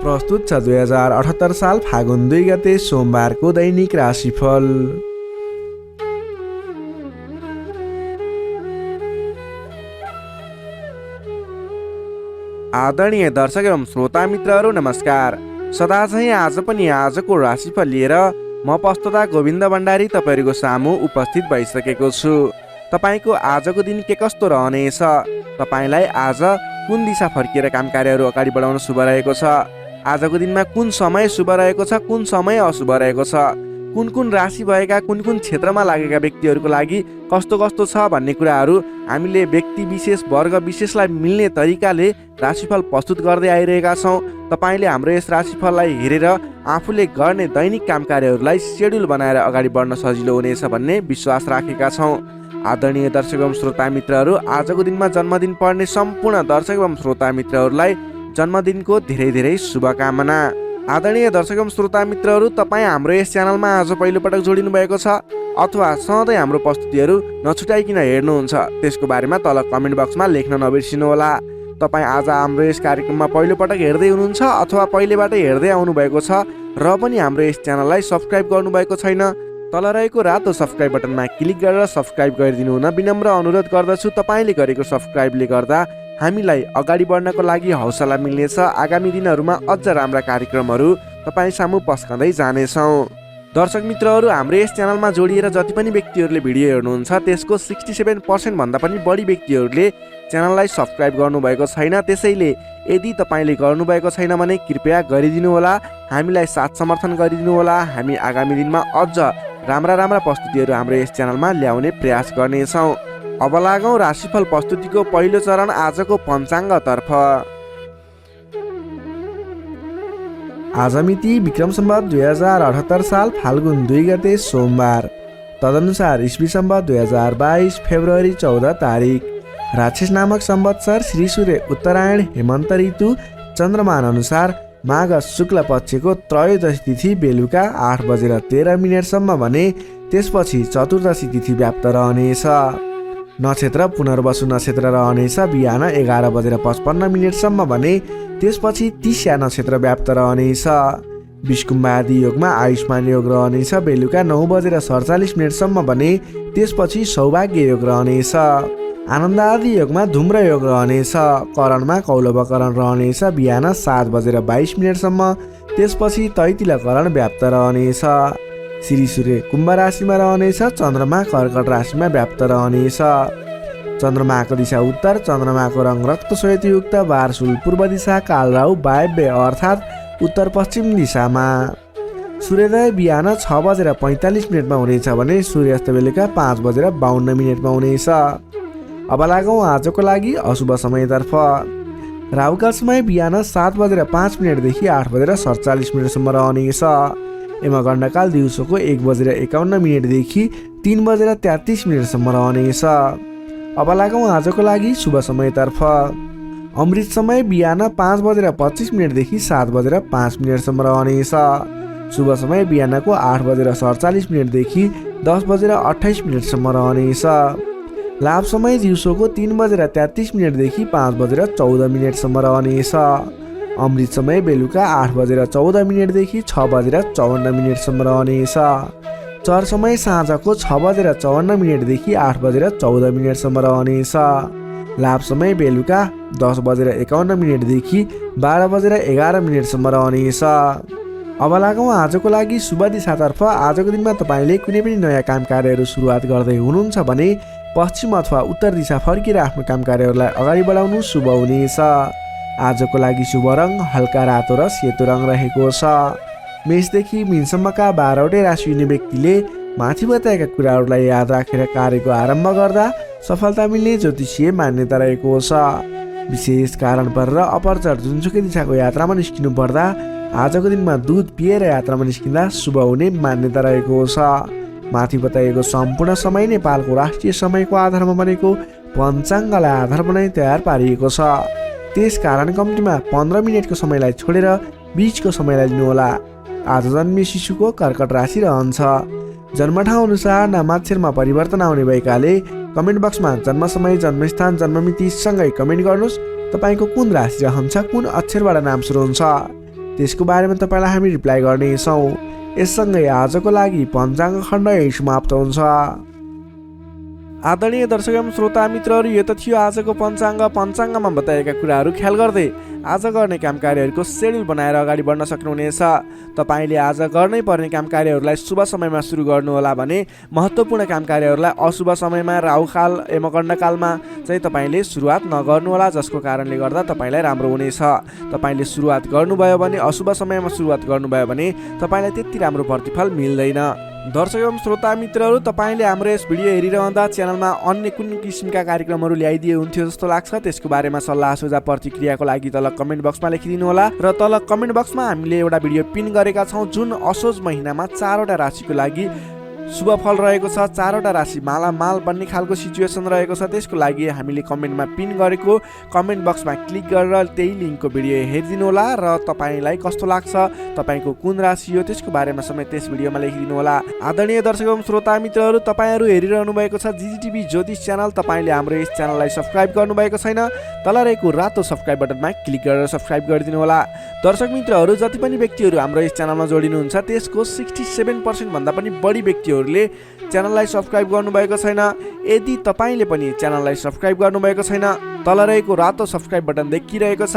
प्रस्तुत छ 2078 साल फागुन 2 गते सोमबारको दैनिक राशिफल। आदरणीय दर्शक एवं श्रोता मित्रहरू नमस्कार। सदाझैँ आज पनि आजको राशिफल लिएर म पस्तोता गोविन्द भण्डारी तपाईँहरूको सामु उपस्थित भइसकेको छु। तपाईँको आजको दिन के कस्तो रहनेछ, तपाईँलाई आज कुन दिशा फर्किएर काम कार्यहरू अगाडि बढाउन शुभ रहेको छ, आजको दिनमा कुन समय शुभ रहेको छ, कुन समय अशुभ रहेको छ, कुन कुन राशि भएका कुन कुन क्षेत्रमा लागेका व्यक्तिहरूको लागि कस्तो कस्तो छ भन्ने कुराहरू हामीले व्यक्ति विशेष वर्ग विशेषलाई मिल्ने तरिकाले राशिफल प्रस्तुत गर्दै आइरहेका छौँ। तपाईँले हाम्रो यस राशिफललाई हेरेर आफूले गर्ने दैनिक काम कार्यहरूलाई सेड्युल बनाएर अगाडि बढ्न सजिलो हुनेछ भन्ने विश्वास राखेका छौँ। आदरणीय दर्शक एवं श्रोता मित्रहरू, आजको दिनमा जन्मदिन पर्ने सम्पूर्ण दर्शक एवं श्रोता मित्रहरूलाई जन्मदिनको धेरै धेरै शुभकामना। आदरणीय दर्शक एवं श्रोता मित्रहरू, तपाईँ हाम्रो यस च्यानलमा आज पहिलोपटक जोडिनु भएको छ अथवा सधैँ हाम्रो प्रस्तुतिहरू नछुटाइकन हेर्नुहुन्छ, त्यसको बारेमा तल कमेन्ट बक्समा लेख्न नबिर्सिनुहोला। तपाईँ आज हाम्रो यस कार्यक्रममा पहिलोपटक हेर्दै हुनुहुन्छ अथवा पहिलेबाटै हेर्दै आउनुभएको छ र पनि हाम्रो यस च्यानललाई सब्सक्राइब गर्नुभएको छैन, तल रहेको रातो सब्सक्राइब बटनमा क्लिक गरेर सब्सक्राइब गरिदिनु हुन विनम्र अनुरोध गर्दछु। तपाईँले गरेको सब्सक्राइबले गर्दा हामीलाई अगाडि बढ्नको लागि हौसला मिल्नेछ। आगामी दिनहरूमा अझ राम्रा कार्यक्रमहरू तपाईँ सामु पस्कँदै जानेछौँ। दर्शक मित्रहरू, हाम्रो यस च्यानलमा जोडिएर जति पनि व्यक्तिहरूले भिडियो हेर्नुहुन्छ त्यसको 67% भन्दा पनि बढी व्यक्तिहरूले च्यानललाई सब्सक्राइब गर्नुभएको छैन। त्यसैले यदि तपाईँले गर्नुभएको छैन भने कृपया गरिदिनु होला, हामीलाई साथ समर्थन गरिदिनु होला। हामी आगामी दिनमा अझ राम्रा प्रस्तुतिहरू हाम्रो यस च्यानलमा ल्याउने प्रयास गर्नेछौँ। अब लागौँ राशिफल प्रस्तुतिको पहिलो चरण आजको पञ्चाङ्गतर्फ। आज मिति विक्रम सम्वत 2078 साल फाल्गुन 2 गते सोमबार, तदनुसार इस्वी सम्वत 2022 फेब्रुअरी 14 तारिक। राक्षस नामक संवत्सर श्री सूर्य उत्तरायण हेमन्त ऋतु चन्द्रमान अनुसार माघ शुक्ल पक्षको त्रयोदशी तिथि बेलुका 8:13 भने त्यसपछि चतुर्दशी तिथि व्याप्त रहनेछ। नक्षत्र पुनर्वसु नक्षत्र रहनेछ बिहान 11:55 भने त्यसपछि तिस्या नक्षत्र व्याप्त रहनेछ। विषकुम्भ आदि योगमा आयुष्मान योग रहनेछ बेलुका 9:47 भने त्यसपछि सौभाग्य योग रहनेछ। आनन्द आदि योगमा धुम्र योग रहनेछ। करणमा कौलवकरण रहनेछ बिहान 7:22 त्यसपछि तैतिल करण व्याप्त रहनेछ। श्री सूर्य कुम्भ राशिमा रहनेछ, चन्द्रमा कर्कट राशिमा व्याप्त रहनेछ। चन्द्रमाको दिशा उत्तर, चन्द्रमाको रङ रक्त श्वेतयुक्त, बारसुल पूर्व दिशा, कालराहु वायव्य अर्थात् उत्तर पश्चिम दिशामा। सूर्योदय बिहान 6:45 हुनेछ भने सूर्यास्त बेलुका 5:52 हुनेछ। अब लागौँ आजको लागि अशुभ समयतर्फ। राहुकाल समय बिहान 7:05 देखि 8:47 रहनेछ। यमगण्डकाल दिउँसोको 1:51 देखि 3:33 रहनेछ। अब लागौँ आजको लागि शुभ समयतर्फ। अमृत समय बिहान 5:25 देखि 7:05 रहनेछ। शुभ समय बिहानको 8:47 देखि 10:28 रहनेछ। लाभ समय दिउँसोको 3:33 देखि 5:14 रहनेछ। अमृत समय बेलुका 8:14 देखि 6:54 रहनेछ। चर समय साँझको 6:54 देखि 8:14 रहनेछ। लाभ समय बेलुका 10:51 देखि 12:11 रहनेछ। अब लागौँ आजको लागि शुभ दिशातर्फ। आजको दिनमा तपाईँले कुनै पनि नयाँ काम कार्यहरू सुरुवात गर्दै हुनुहुन्छ भने पश्चिम अथवा उत्तर दिशा फर्किएर आफ्नो काम कार्यहरूलाई अगाडि बढाउनु शुभ हुनेछ। आजको लागि शुभ रङ हल्का रातो र सेतो रङ रहेको छ। मेषदेखि मीनसम्मका 12वटै राशि हुने व्यक्तिले माथि बताएका कुराहरूलाई याद राखेर कार्यको आरम्भ गर्दा सफलता मिल्ने ज्योतिषीय मान्यता रहेको छ। विशेष कारण परेर अपरचर जुनसुकै दिशाको यात्रामा निस्किनु पर्दा आजको दिनमा दुध पिएर यात्रामा निस्किँदा शुभ हुने मान्यता रहेको छ। माथि बताइएको सम्पूर्ण समय नेपालको राष्ट्रिय समयको आधारमा बनेको पञ्चाङ्गलाई आधार बनाई तयार पारिएको छ। त्यसकारण कम्तीमा 15 मिनटको समयलाई छोडेर बीचको समयलाई लिनुहोला। आज जन्मे शिशुको कर्कट राशि रहन्छ। जन्मठाउँ अनुसार नामाक्षरमा परिवर्तन आउने भएकाले कमेन्ट बक्समा जन्म समय, जन्मस्थान, जन्ममिति सँगै कमेन्ट गर्नुहोस्। तपाईँको कुन राशि रहन्छ, कुन अक्षरबाट नाम सुरु हुन्छ। त्यसको बारेमा तपाईँलाई हामी रिप्लाई गर्नेछौँ। यससँगै आजको लागि पञ्चाङ्ग खण्ड यही समाप्त हुन्छ। आदरणीय दर्शक एवं श्रोता मित्रहरू, यो त थियो आजको पञ्चाङ्गमा बताएका कुराहरू ख्याल गर्दै आज गर्ने काम कार्यहरूको सेड्युल बनाएर अगाडि बढ्न सक्नुहुनेछ। तपाईँले आज गर्नै पर्ने काम कार्यहरूलाई शुभ समयमा सुरु गर्नुहोला भने महत्त्वपूर्ण काम कार्यहरूलाई अशुभ समयमा राहुकाल यमगण्डकालमा चाहिँ तपाईँले सुरुवात नगर्नुहोला, जसको कारणले गर्दा तपाईँलाई राम्रो हुनेछ। तपाईँले सुरुवात गर्नुभयो भने अशुभ समयमा सुरुवात गर्नुभयो भने तपाईँलाई त्यति राम्रो प्रतिफल मिल्दैन। दर्शक एवं श्रोता मित्रहरू, तपाईँले हाम्रो यस भिडियो हेरिरहँदा च्यानलमा अन्य कुन किसिमका कार्यक्रमहरू ल्याइदिए हुन्थ्यो जस्तो लाग्छ, त्यसको बारेमा सल्लाह सुझाव प्रतिक्रियाको लागि तल कमेन्ट बक्समा लेखिदिनु होला। र तल कमेन्ट बक्समा हामीले एउटा भिडियो पिन गरेका छौँ जुन असोज महिनामा 4वटा राशिको लागि शुभ फल रहेको छ। 4वटा राशि मालामाल बन्ने खालको सिचुएसन रहेको छ। त्यसको लागि हामीले कमेन्टमा पिन गरेको कमेन्ट बक्समा क्लिक गरेर त्यही लिङ्कको भिडियो हेरिदिनु होला र तपाईँलाई कस्तो लाग्छ, तपाईँको कुन राशि हो त्यसको बारेमा समेत त्यस भिडियोमा लेखिदिनु होला। आदरणीय दर्शक एवं श्रोता मित्रहरू, तपाईँहरू हेरिरहनु भएको छ जिजिटिभी ज्योतिष च्यानल। तपाईँले हाम्रो यस च्यानललाई सब्सक्राइब गर्नुभएको छैन, तल रहेको रातो सब्सक्राइब बटनमा क्लिक गरेर सब्सक्राइब गरिदिनु होला। दर्शक मित्रहरू, जति पनि व्यक्तिहरू हाम्रो यस च्यानलमा जोडिनुहुन्छ त्यसको 67% भन्दा पनि बढी व्यक्तिहरूले च्यानललाई सब्सक्राइब गर्नुभएको छैन। यदि तपाईँले पनि च्यानललाई सब्सक्राइब गर्नुभएको छैन, तल रहेको रातो सब्सक्राइब बटन देखिरहेको छ,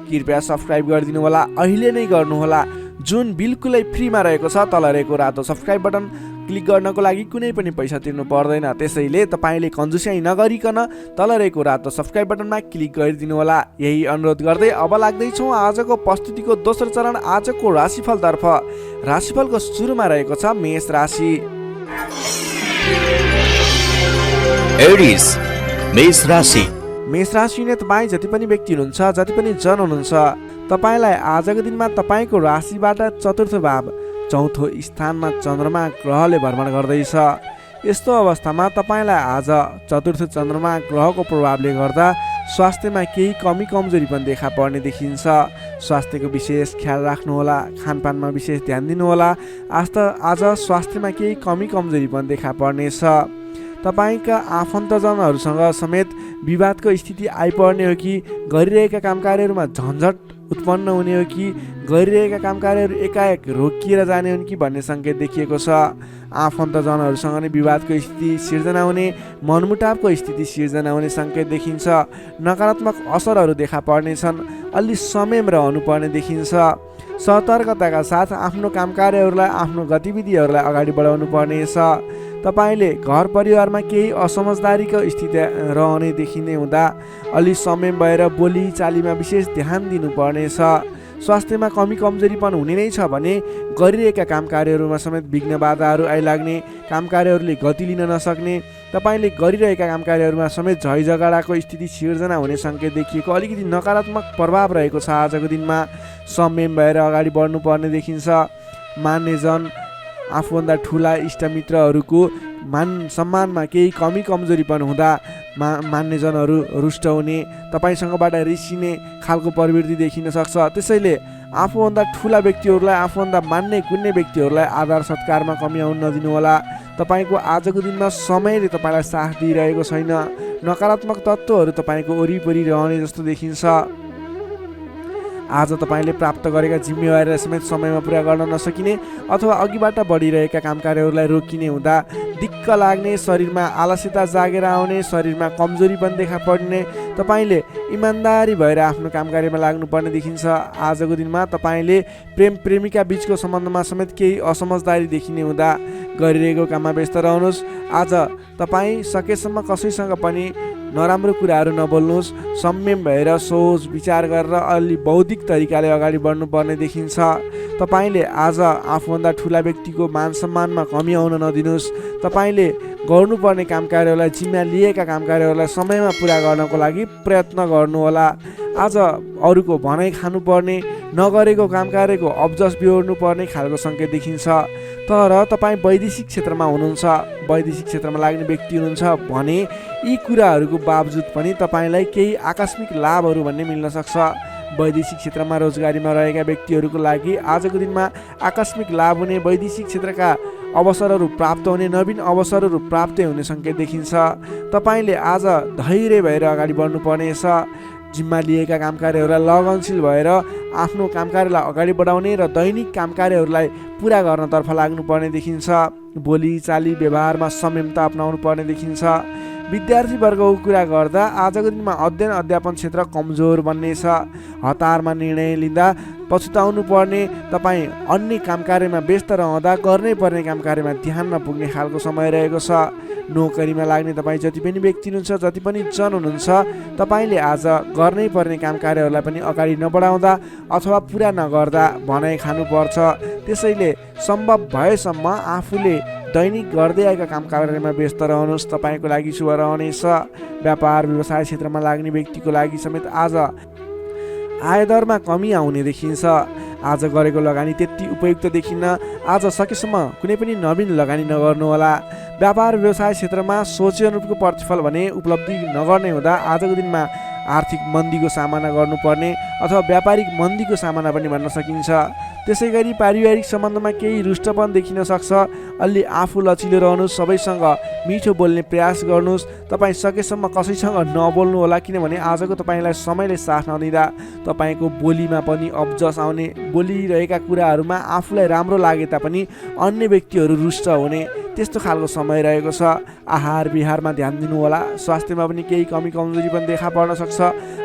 कृपया सब्सक्राइब गरिदिनु होला। अहिले नै गर्नुहोला, जुन बिल्कुलै फ्रीमा रहेको छ। तल रहेको रातो सब्सक्राइब बटन क्लिक गर्नको लागि कुनै पनि पैसा तिर्नु पर्दैन। त्यसैले तपाईँले कन्जुस्याइ नगरिकन तल रहेको रातो सब्सक्राइब बटनमा क्लिक गरिदिनु होला। यही अनुरोध गर्दै अब लाग्दैछौँ आजको प्रस्तुतिको दोस्रो चरण, आजको राशिफलतर्फ। राशिफलको सुरुमा रहेको छ मेष राशि। एरिस मेष राशि। मेष राशिले तपाईँ जति पनि व्यक्ति हुनुहुन्छ, जति पनि जन हुनुहुन्छ, तपाईँलाई आजको दिनमा तपाईँको राशिबाट चतुर्थ भाव चौथो स्थानमा चन्द्रमा ग्रहले भ्रमण गर्दैछ। यस्तो अवस्थामा तपाईँलाई आज चतुर्थ चन्द्रमा ग्रहको प्रभावले गर्दा स्वास्थ्यमा केही कमी कमजोरी पनि देखा पर्ने देखिन्छ। स्वास्थ्यको विशेष ख्याल राख्नुहोला, खानपानमा विशेष ध्यान दिनुहोला। आज स्वास्थ्यमा केही कमी कमजोरी पनि देखा पर्नेछ। तपाईँका आफन्तजनहरूसँग समेत विवादको स्थिति आइपर्ने हो कि गरिरहेका काम कार्यहरूमा झन्झट उत्पन्न हुने हो कि गरिरहेका काम कार्यहरू एकाएक रोकिएर जाने हुन् कि भन्ने सङ्केत देखिएको छ। आफन्तजनहरूसँग नै विवादको स्थिति सिर्जना हुने, मनमुटावको स्थिति सिर्जना हुने सङ्केत देखिन्छ। नकारात्मक असरहरू देखा पर्नेछन्। अलि संयम रहनुपर्ने देखिन्छ। सतर्कताका साथ आफ्नो काम कार्यहरूलाई, आफ्नो गतिविधिहरूलाई अगाडि बढाउनु पर्नेछ। तपाईँले घर परिवारमा केही असमझदारीको स्थिति रहने देखिने हुँदा अलि संयम भएर बोली चालीमा विशेष ध्यान दिनुपर्नेछ। स्वास्थ्यमा कमी कमजोरी पनि हुने नै छ भने गरिरहेका काम कार्यहरूमा समेत विघ्न बाधाहरू आइलाग्ने, काम कार्यहरूले गति लिन नसक्ने, तपाईँले गरिरहेका काम कार्यहरूमा समेत झैझगडाको स्थिति सिर्जना हुने सङ्केत देखिएको अलिकति नकारात्मक प्रभाव रहेको छ। आजको दिनमा संयम भएर अगाडि बढ्नुपर्ने देखिन्छ। मान्यजन, आफूभन्दा ठुला इष्टमित्रहरूको मान सम्मानमा केही कमी कमजोरी पनि हुँदा मान्यजनहरू रुष्ट हुने, तपाईँसँगबाट रिसिने खालको प्रवृत्ति देखिन सक्छ। त्यसैले आफूभन्दा ठुला व्यक्तिहरूलाई, आफूभन्दा मान्ने गुन्ने व्यक्तिहरूलाई आदर सत्कारमा कमी आउन नदिनु होला। तपाईँको आजको दिनमा समयले तपाईँलाई साथ दिइरहेको छैन। नकारात्मक तत्त्वहरू तपाईँको वरिपरि रहने जस्तो देखिन्छ। आज तपाईँले प्राप्त गरेका जिम्मेवारीलाई समेत समयमा पुरा गर्न नसकिने अथवा अघिबाट बढिरहेका काम कार्यहरूलाई रोकिने हुँदा दिक्क लाग्ने, शरीरमा आलस्यता जागेर आउने, शरीरमा कमजोरी पनि देखा पर्ने, तपाईँले इमान्दारी भएर आफ्नो काम कार्यमा लाग्नुपर्ने देखिन्छ। आजको दिनमा तपाईँले प्रेम प्रेमिका बिचको सम्बन्धमा समेत केही असमझदारी देखिने हुँदा गरिरहेको काममा व्यस्त रहनुहोस्। आज तपाईँ सकेसम्म कसैसँग पनि नराम्रो कुराहरू नबोल्नुहोस्। संयम भएर सोच विचार गरेर अलि बौद्धिक तरिकाले अगाडि बढ्नुपर्ने देखिन्छ। तपाईँले आज आफूभन्दा ठुला व्यक्तिको मान सम्मानमा कमी आउन नदिनुहोस्। तपाईँले गर्नुपर्ने काम कार्यहरूलाई, जिम्मा लिएका काम कार्यहरूलाई समयमा पुरा गर्नको लागि प्रयत्न गर्नुहोला। आज अरूको भनाइ खानुपर्ने, नगरेको काम कार्यको अब्जस बिहोर्नुपर्ने खालको सङ्केत देखिन्छ। तर तपाईँ वैदेशिक क्षेत्रमा हुनुहुन्छ, वैदेशिक क्षेत्रमा लाग्ने व्यक्ति हुनुहुन्छ भने यी कुराहरूको बावजुद पनि तपाईँलाई केही आकस्मिक लाभहरू भन्ने मिल्न सक्छ। वैदेशिक क्षेत्रमा रोजगारीमा रहेका व्यक्तिहरूको लागि आजको दिनमा आकस्मिक लाभ हुने, वैदेशिक क्षेत्रका अवसरहरू प्राप्त हुने, नवीन अवसरहरू प्राप्त हुने सङ्केत देखिन्छ। तपाईँले आज धैर्य भएर अगाडि बढ्नुपर्नेछ। जिम्मा लिएका काम कार्यहरूलाई लगनशील भएर आफ्नो काम कार्यलाई अगाडि बढाउने र दैनिक काम कार्यहरूलाई पुरा गर्नतर्फ लाग्नुपर्ने देखिन्छ। बोली चाली व्यवहारमा संयमता अपनाउनु पर्ने देखिन्छ। विद्यार्थी वर्गको कुरा गर्दा आजको दिनमा अध्ययन अध्यापन क्षेत्र कमजोर बन्नेछ। हतारमा निर्णय लिँदा पछुताउनु पर्ने, तपाईँ अन्य काम कार्यमा व्यस्त रहँदा गर्नै पर्ने काम कार्यमा ध्यान नपुग्ने खालको समय रहेको छ। नोकरीमा लाग्ने तपाईँ जति पनि व्यक्ति हुनुहुन्छ, जति पनि जन हुनुहुन्छ, तपाईँले आज गर्नै पर्ने काम कार्यहरूलाई पनि अगाडि नबढाउँदा अथवा पुरा नगर्दा भनाइ खानुपर्छ। त्यसैले सम्भव भएसम्म आफूले दैनिक गर्दै आएका काम कार्यमा व्यस्त रहनुहोस्, तपाईँको लागि शुभ रहनेछ। व्यापार व्यवसाय क्षेत्रमा लाग्ने व्यक्तिको लागि समेत आज आयदरमा कमी आउने देखिन्छ। आज गरेको लगानी त्यति उपयुक्त देखिन्न। आज सकेसम्म कुनै पनि नवीन लगानी नगर्नुहोला। व्यापार व्यवसाय क्षेत्रमा सोचे अनुरूपको प्रतिफल भने उपलब्धि नगर्ने हुँदा आजको दिनमा आर्थिक मन्दीको सामना गर्नुपर्ने अथवा व्यापारिक मन्दीको सामना पनि भन्न सकिन्छ। त्यसै गरी पारिवारिक सम्बन्धमा केही रुष्टपन देखिन सक्छ। अलि आफू लचिलो रहनुहोस्, सबैसँग मिठो बोल्ने प्रयास गर्नुहोस्। तपाईँ सकेसम्म कसैसँग नबोल्नु होला, किनभने आजको तपाईँलाई समयले साथ नदिँदा तपाईँको बोलीमा पनि अब्जस आउने, बोलिरहेका कुराहरूमा आफूलाई राम्रो लागे तापनि अन्य व्यक्तिहरू रुष्ट हुने, त्यस्तो खालको समय रहेको छ। आहार विहारमा ध्यान दिनु होला। स्वास्थ्यमा पनि केही कमी कमजोरी पनि देखा पर्न सक्छ।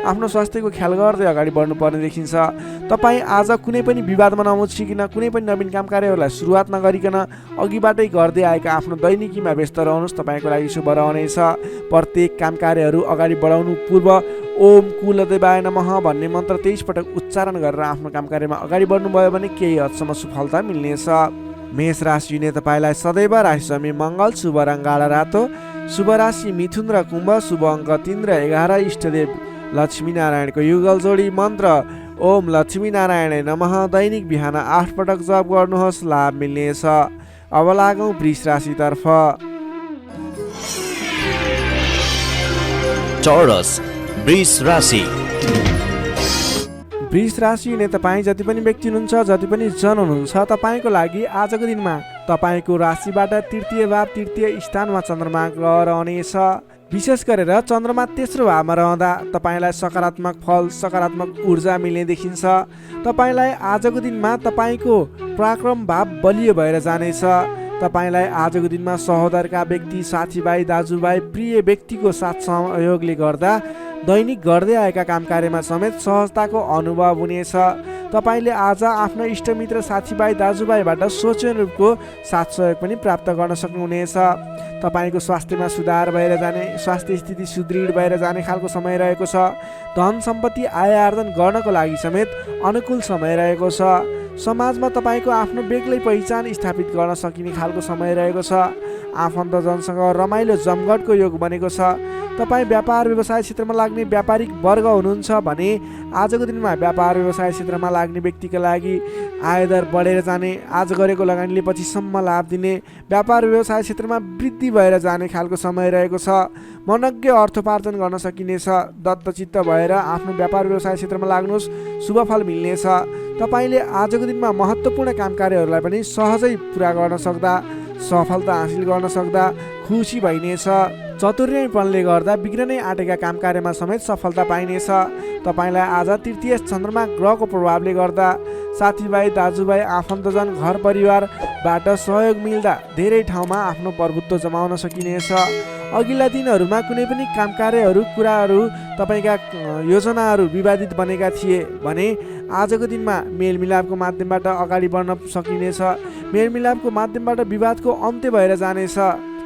आफ्नो स्वास्थ्यको ख्याल गर्दै अगाडि बढ्नुपर्ने देखिन्छ। तपाईँ आज कुनै पनि विवादमा नमुचिकन, कुनै पनि नवीन काम कार्यहरूलाई सुरुवात नगरिकन अघिबाटै गर्दै आएका आफ्नो दैनिकीमा व्यस्त रहनुहोस्, तपाईँको लागि शुभ रहनेछ। प्रत्येक काम कार्यहरू अगाडि बढाउनु पूर्व ओम कुलदेवाय नमः भन्ने मन्त्र 23 पटक उच्चारण गरेर आफ्नो काम कार्यमा अगाडि बढ्नुभयो भने केही हदसम्म सफलता मिल्नेछ। मेष राशि हुने तपाईँलाई सदैव राशि स्वामी मङ्गल, शुभ रङ गाढा रातो, शुभ राशि मिथुन र कुम्भ, शुभ अङ्क 3 र 11, इष्टदेव लक्ष्मी नारायणको युगल जोडी मन्त्र ओम लक्ष्मी नारायण नमः दैनिक बिहान 8 पटक जप गर्नुहोस्, लाभ मिल्नेछ। अब लागौँ वृष राशितर्फ। टोरस वृष राशि। वृष राशि हुने तपाईँ जति पनि व्यक्ति हुनुहुन्छ, जति पनि जन हुनुहुन्छ, तपाईँको लागि आजको दिनमा तपाईँको राशिबाट तृतीय भाव तृतीय स्थानमा चन्द्रमा ग्रह रहनेछ। विशेष गरेर चन्द्रमा तेस्रो भावमा रहँदा तपाईँलाई सकारात्मक फल, सकारात्मक ऊर्जा मिल्ने देखिन्छ। तपाईँलाई आजको दिनमा तपाईँको पराक्रम भाव बलियो भएर जानेछ। तपाईँलाई आजको दिनमा सहोदरका व्यक्ति, साथीभाइ, दाजुभाइ, प्रिय व्यक्तिको साथ सहयोगले गर्दा दैनिक गर्दै आएका काम कार्यमा समेत सहजताको अनुभव हुनेछ। तपाईँले आज आफ्नो इष्टमित्र, साथीभाइ, दाजुभाइबाट सोचे अनुरूपको साथ सहयोग पनि प्राप्त गर्न सक्नुहुनेछ। तपाईँको स्वास्थ्यमा सुधार भएर जाने, स्वास्थ्य स्थिति सुदृढ भएर जाने खालको समय रहेको छ। धन सम्पत्ति आय आर्जन गर्नको लागि समेत अनुकूल समय रहेको छ। समाजमा तपाईँको आफ्नो बेग्लै पहिचान स्थापित गर्न सकिने खालको समय रहेको छ। आफन्तजनसँग रमाइलो जमघटको योग बनेको छ। तपाईँ व्यापार व्यवसाय क्षेत्रमा लाग्ने व्यापारिक वर्ग हुनुहुन्छ भने आजको दिनमा व्यापार व्यवसाय क्षेत्रमा लाग्ने व्यक्तिका लागि आयदर बढेर जाने, आज गरेको लगानीले पछिसम्म लाभ दिने, व्यापार व्यवसाय क्षेत्रमा वृद्धि भएर जाने खालको समय रहेको छ। मनज्ञ अर्थोपार्जन गर्न सकिनेछ। दत्तचित्त भएर आफ्नो व्यापार व्यवसाय क्षेत्रमा लाग्नुहोस्, शुभ फल मिल्नेछ। तपाईँले आजको दिनमा महत्त्वपूर्ण काम कार्यहरूलाई पनि सहजै पुरा गर्न सक्दा, सफलता हासिल गर्न सक्दा खुसी भइनेछ। चतुर्यपनले गर्दा बिग्रनै आँटेका काम कार्यमा समेत सफलता पाइनेछ। तपाईँलाई आज तृतीय चन्द्रमा ग्रहको प्रभावले गर्दा साथीभाइ, दाजुभाइ, आफन्तजन, घर परिवारबाट सहयोग मिल्दा धेरै ठाउँमा आफ्नो प्रभुत्व जमाउन सकिनेछ। अघिल्ला दिनहरूमा कुनै पनि काम कार्यहरू, कुराहरू, तपाईँका योजनाहरू विवादित बनेका थिए भने आजको दिनमा मेलमिलापको माध्यमबाट अगाडि बढ्न सकिनेछ। मेलमिलापको माध्यमबाट विवादको अन्त्य भएर जानेछ।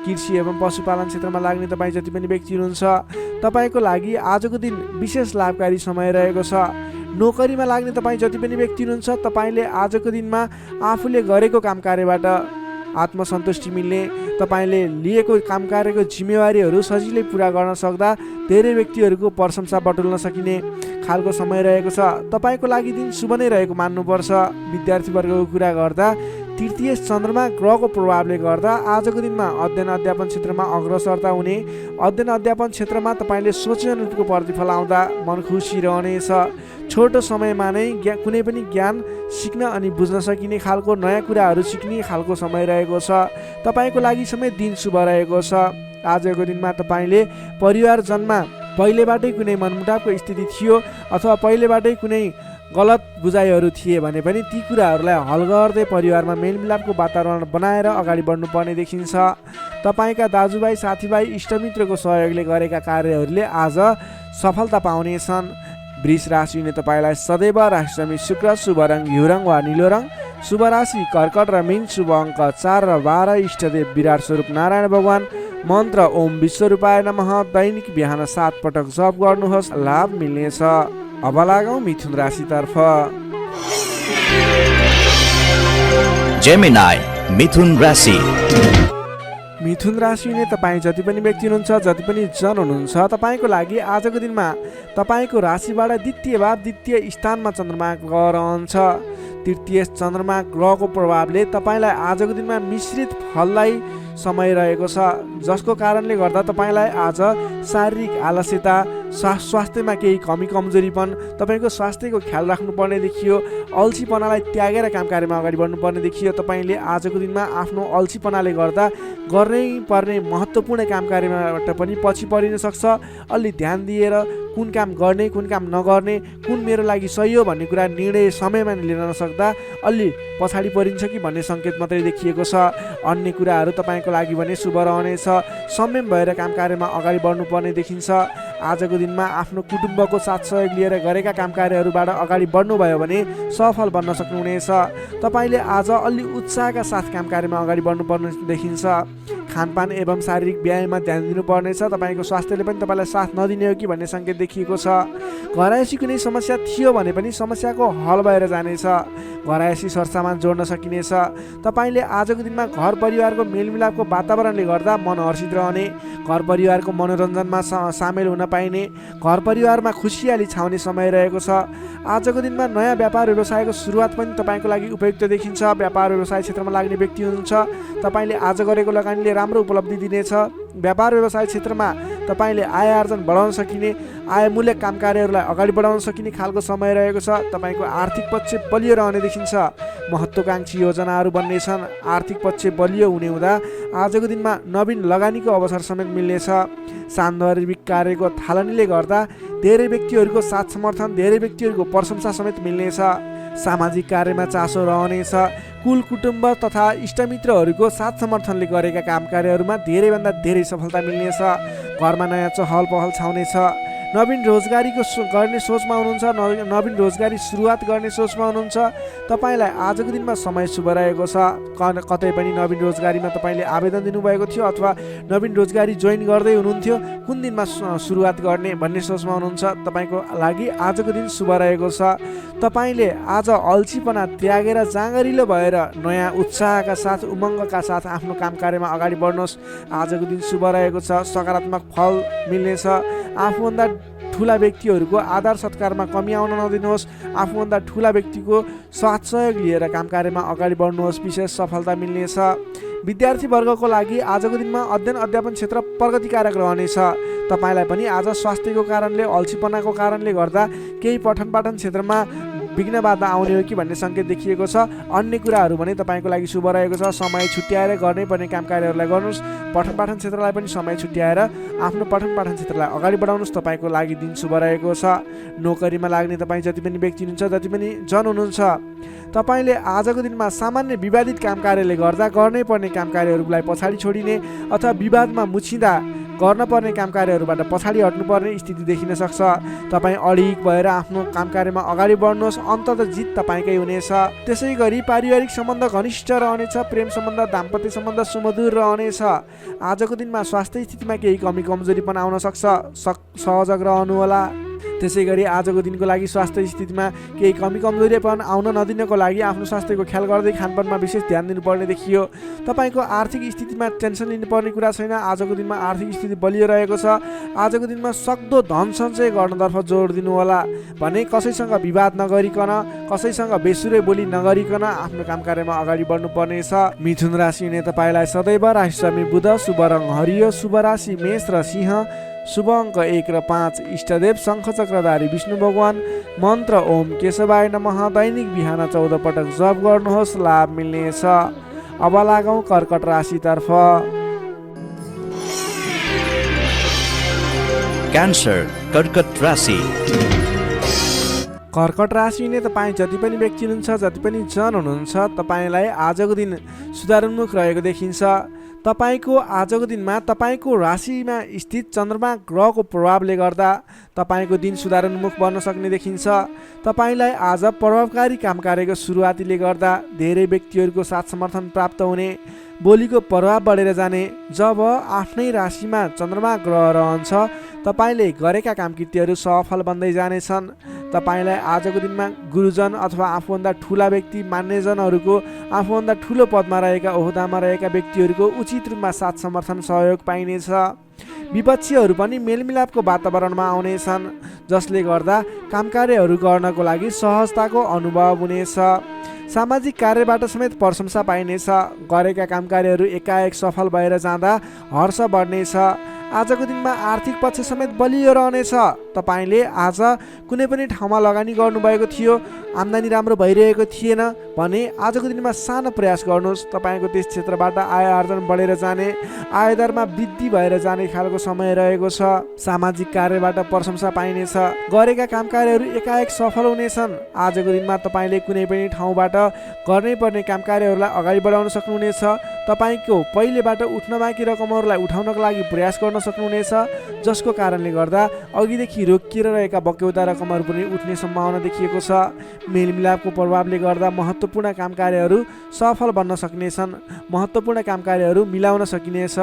कृषि एवं पशुपालन क्षेत्रमा लाग्ने तपाईँ जति पनि व्यक्ति हुनुहुन्छ, तपाईँको लागि आजको दिन विशेष लाभकारी समय रहेको छ। नोकरीमा लाग्ने तपाईँ जति पनि व्यक्ति हुनुहुन्छ, तपाईँले आजको दिनमा आफूले गरेको काम कार्यबाट आत्मसन्तुष्टि मिल्ने, तपाईँले लिएको काम कार्यको जिम्मेवारीहरू सजिलै पुरा गर्न सक्दा धेरै व्यक्तिहरूको प्रशंसा बटुल्न सकिने खालको समय रहेको छ। तपाईँको लागि दिन शुभ नै रहेको मान्नुपर्छ। विद्यार्थी वर्गको कुरा गर्दा तृतीय चन्द्रमा ग्रहको प्रभावले गर्दा आजको दिनमा अध्ययन अध्यापन क्षेत्रमा अग्रसरता हुने, अध्ययन अध्यापन क्षेत्रमा तपाईँले सोचे अनुरूपको प्रतिफल आउँदा मन खुसी रहनेछ। छोटो समयमा नै कुनै पनि ज्ञान सिक्न अनि बुझ्न सकिने खालको, नयाँ कुराहरू सिक्ने खालको समय रहेको छ। तपाईँको लागि समेत दिन शुभ रहेको छ। आजको दिनमा तपाईँले परिवारजनमा पहिलेबाटै कुनै मनमुटावको स्थिति थियो अथवा पहिलेबाटै कुनै गलत बुझाइहरू थिए भने पनि ती कुराहरूलाई हल गर्दै परिवारमा मेलमिलापको वातावरण बनाएर अगाडि बढ्नुपर्ने देखिन्छ। तपाईँका दाजुभाइ साथीभाइ इष्टमित्रको सहयोगले गरेका कार्यहरूले आज सफलता पाउनेछन्। वृष राशिले तपाईँलाई सदैव राशिसमी शुक्र, शुभ रङ घिउ रङ वा निलो रङ, शुभ राशि कर्कट र मीन, शुभ अङ्क 4 र 12, इष्टदेव विराट स्वरूप नारायण भगवान, मन्त्र ओम विश्वरूपाय नमः, दैनिक बिहान 7 पटक जप गर्नुहोस्, लाभ मिल्नेछ। अब लागौँ मिथुन राशितर्फ। Gemini, मिथुन राशि। मिथुन राशिले तपाईँ जति पनि व्यक्ति हुनुहुन्छ, जति पनि जन हुनुहुन्छ, तपाईँको लागि आजको दिनमा तपाईँको राशिबाट द्वितीय भाव द्वितीय स्थानमा चन्द्रमा ग्रह रहन्छ। तृतीय चन्द्रमा ग्रहको प्रभावले तपाईँलाई आजको दिनमा मिश्रित फललाई समय रहेको छ, जसको कारणले गर्दा तपाईँलाई आज शारीरिक आलस्यता, स्वास्थ्यमा केही कमी कमजोरीपन, तपाईँको स्वास्थ्यको ख्याल राख्नुपर्ने देखियो, अल्छीपनालाई त्यागेर काम कार्यमा अगाडि बढ्नुपर्ने देखियो। तपाईँले आजको दिनमा आफ्नो अल्छीपनाले गर्दा गर्नै पर्ने महत्त्वपूर्ण काम कार्यबाट पनि पछि परिन सक्छ। अलि ध्यान दिएर कुन काम गर्ने, कुन काम नगर्ने, कुन मेरो लागि सही हो भन्ने कुरा निर्णय समयमा लिन नसक्दा अलि पछाडि परिन्छ कि भन्ने सङ्केत मात्रै देखिएको छ। अन्य कुराहरू तपाईँको लागि भने शुभ रहनेछ। संयम भएर काम कार्यमा अगाडि बढ्नुपर्ने देखिन्छ। आजको दिनमा आफ्नो कुटुम्बको साथ सहयोग लिएर गरेका काम कार्यहरूबाट अगाडि बढ्नुभयो भने सफल बन्न सक्नुहुनेछ। तपाईँले आज अलि उत्साहका साथ काम कार्यमा अगाडि बढ्नुपर्ने देखिन्छ। खानपान एवं शारीरिक व्यायाममा ध्यान दिनुपर्नेछ। तपाईँको स्वास्थ्यले पनि तपाईँलाई साथ नदिने हो कि भन्ने सङ्केत देखिएको छ। घरआयसी कुनै समस्या थियो भने पनि समस्याको हल भएर जानेछ। घरआयसी सरसामान जोड्न सकिनेछ। तपाईँले आजको दिनमा घर परिवारको मेलमिलापको वातावरणले गर्दा मन हर्षित रहने, घर परिवारको मनोरञ्जनमा सामेल हुन पाइने, घर परिवारमा खुसियाली छाउने समय रहेको छ। आजको दिनमा नयाँ व्यापार व्यवसायको सुरुवात पनि तपाईँको लागि उपयुक्त देखिन्छ। व्यापार व्यवसाय क्षेत्रमा लाग्ने व्यक्ति हुनुहुन्छ, तपाईँले आज गरेको लगानीले राम्रो उपलब्धि दिनेछ। व्यापार व्यवसाय क्षेत्रमा तपाईँले आय आर्जन बढाउन सकिने, आयमूलक काम कार्यहरूलाई अगाडि बढाउन सकिने खालको समय रहेको छ। तपाईँको आर्थिक पक्ष बलियो रहने देखिन्छ। महत्त्वाकांक्षी योजनाहरू बन्नेछन्। आर्थिक पक्ष बलियो हुने हुँदा आजको दिनमा नवीन लगानीको अवसर समेत मिल्नेछ। सान्दर्भिक कार्यको थालनीले गर्दा धेरै व्यक्तिहरूको साथ समर्थन, धेरै व्यक्तिहरूको प्रशंसा समेत मिल्नेछ। सामाजिक कार्यमा चासो रहनेछ। कुल कुटुम्ब तथा इष्टमित्रहरूको साथ समर्थनले गरेका काम कार्यहरूमा धेरैभन्दा धेरै सफलता मिल्नेछ। घरमा नयाँ चहल पहल छाउनेछ। नवीन रोजगारीको गर्ने सोचमा हुनुहुन्छ, नवीन रोजगारी सुरुवात गर्ने सोचमा हुनुहुन्छ, तपाईँलाई आजको दिनमा समय शुभ रहेको छ। कतै पनि नवीन रोजगारीमा तपाईँले आवेदन दिनुभएको थियो अथवा नवीन रोजगारी जोइन गर्दै हुनुहुन्थ्यो, कुन दिनमा सुरुवात गर्ने भन्ने सोचमा हुनुहुन्छ, तपाईँको लागि आजको दिन शुभ रहेको छ। तपाईँले आज अल्छीपना त्यागेर जाँगरिलो भएर नयाँ उत्साहका साथ, उमङ्गका साथ आफ्नो काम कार्यमा अगाडि बढ्नुहोस्। आजको दिन शुभ रहेको छ। सकारात्मक फल मिल्नेछ। आफूभन्दा ठुला व्यक्तिहरूको आदर सत्कारमा कमी आउन नदिनुहोस्। आफूभन्दा ठुला व्यक्तिको साथ सहयोग लिएर काम कार्यमा अगाडि बढ्नुहोस्। विशेष सफलता मिल्नेछ। विद्यार्थी वर्गको लागि आजको दिनमा अध्ययन अध्यापन क्षेत्र प्रगतिकारक रहनेछ। तपाईँलाई पनि आज स्वास्थ्यको कारणले, अल्छीपनाको कारणले गर्दा केही पठन पाठन क्षेत्रमा विघ्न बाधा आउने हो कि भन्ने सङ्केत देखिएको छ। अन्य कुराहरू भने तपाईँको लागि शुभ रहेको छ। समय छुट्याएर गर्नै पर्ने काम कार्यहरूलाई गर्नुहोस्। पठन पाठन क्षेत्रलाई पनि समय छुट्याएर आफ्नो पठन पाठन क्षेत्रलाई अगाडि बढाउनुहोस्। तपाईँको लागि दिन शुभ रहेको छ। नोकरीमा लाग्ने तपाईँ जति पनि व्यक्ति हुनुहुन्छ, जति पनि जन हुनुहुन्छ, तपाईँले आजको दिनमा सामान्य विवादित काम कार्यले गर्दा गर्नै पर्ने काम कार्यहरूलाई पछाडि छोडिने अथवा विवादमा मुछिँदा गर्न पर्ने काम कार्यहरूबाट पछाडि हट्नुपर्ने स्थिति देखिन सक्छ। तपाईँ अडिग भएर आफ्नो काम कार्यमा अगाडि बढ्नुहोस्। अन्ततः जित तपाईँकै हुनेछ। त्यसै गरी पारिवारिक सम्बन्ध घनिष्ठ रहनेछ। प्रेम सम्बन्ध, दाम्पत्य सम्बन्ध सुमधुर रहनेछ। आजको दिनमा स्वास्थ्य स्थितिमा केही कमी कमजोरी पनि आउन सक्छ, सहजग रहनुहोला। त्यसै गरी आजको दिनको लागि स्वास्थ्य स्थितिमा केही कमी कमजोरी पनि आउन नदिनको लागि आफ्नो स्वास्थ्यको ख्याल गर्दै खानपानमा विशेष ध्यान दिनुपर्ने देखियो। तपाईँको आर्थिक स्थितिमा टेन्सन लिनुपर्ने कुरा छैन। आजको दिनमा आर्थिक स्थिति बलियो रहेको छ। आजको दिनमा सक्दो धन सञ्चय गर्नतर्फ जोड दिनुहोला। भने कसैसँग विवाद नगरिकन, कसैसँग बेसुरै बोली नगरिकन आफ्नो काम कार्यमा अगाडि बढ्नुपर्नेछ। मिथुन राशिले तपाईँलाई सदैव राशिस्वामी बुध, शुभ रङ हरियो, शुभ राशि मेष र सिंह, शुभ अङ्क 1 र 5, इष्टदेव शङ्खचक्रधारी विष्णु भगवान, मन्त्र ओम केशवाय नमः, दैनिक बिहान 14 पटक जप गर्नुहोस्, लाभ मिल्नेछ। अब लागौँ कर्कट राशितर्फ। क्यान्सर कर्कट राशि। कर्कट राशि हुने तपाईँ जति पनि व्यक्ति हुनुहुन्छ, जति पनि जन हुनुहुन्छ, तपाईँलाई आजको दिन सुधारोन्मुख रहेको देखिन्छ। तपाईँको आजको दिनमा तपाईँको राशिमा स्थित चन्द्रमा ग्रहको प्रभावले गर्दा तपाईँको दिन सुधारोन्मुख बन्न सक्ने देखिन्छ। तपाईँलाई आज प्रभावकारी काम कार्यको सुरुवातीले गर्दा धेरै व्यक्तिहरूको साथ समर्थन प्राप्त हुने, बोलीको प्रभाव बढेर जाने। जब आफ्नै राशिमा चन्द्रमा ग्रह रहन्छ, तपाईँले गरेका काम कृत्यहरू सफल बन्दै जानेछन्। तपाईँलाई आजको दिनमा गुरुजन अथवा आफूभन्दा ठुला व्यक्ति, मान्यजनहरूको, आफूभन्दा ठुलो पदमा रहेका, ओहदामा रहेका व्यक्तिहरूको उचित रूपमा साथ समर्थन सहयोग पाइनेछ। विपक्षीहरू पनि मेलमिलापको वातावरणमा आउनेछन्, जसले गर्दा काम कार्यहरू गर्नको लागि सहजताको अनुभव हुनेछ। सामाजिक कार्यबाट समेत प्रशंसा पाइनेछ। गरेका काम कार्यहरू एकाएक सफल भएर जाँदा हर्ष बढ्नेछ। आजको दिनमा आर्थिक पक्ष समेत बलियो रहनेछ। तपाईँले आज कुनै पनि ठाउँमा लगानी गर्नुभएको थियो, आम्दानी राम्रो भइरहेको थिएन भने आजको दिनमा सानो प्रयास गर्नुहोस्। तपाईँको त्यस क्षेत्रबाट आय आर्जन बढेर जाने, आयदरमा वृद्धि भएर जाने खालको समय रहेको छ। सामाजिक कार्यबाट प्रशंसा पाइनेछ। गरेका काम कार्यहरू एकाएक सफल हुनेछन्। आजको दिनमा तपाईँले कुनै पनि ठाउँबाट गर्नै पर्ने काम कार्यहरूलाई अगाडि बढाउन सक्नुहुनेछ। तपाईँको पहिलेबाट उठ्न बाँकी रकमहरूलाई उठाउनको लागि प्रयास गर्न सक्नुहुनेछ, जसको कारणले गर्दा अघिदेखि रोकिएर रहेका बक्यौता रकमहरू पनि उठ्ने सम्भावना देखिएको छ। मेलमिलापको प्रभावले गर्दा महत्त्वपूर्ण काम कार्यहरू सफल बन्न सक्नेछन्। महत्त्वपूर्ण काम कार्यहरू मिलाउन सकिनेछ।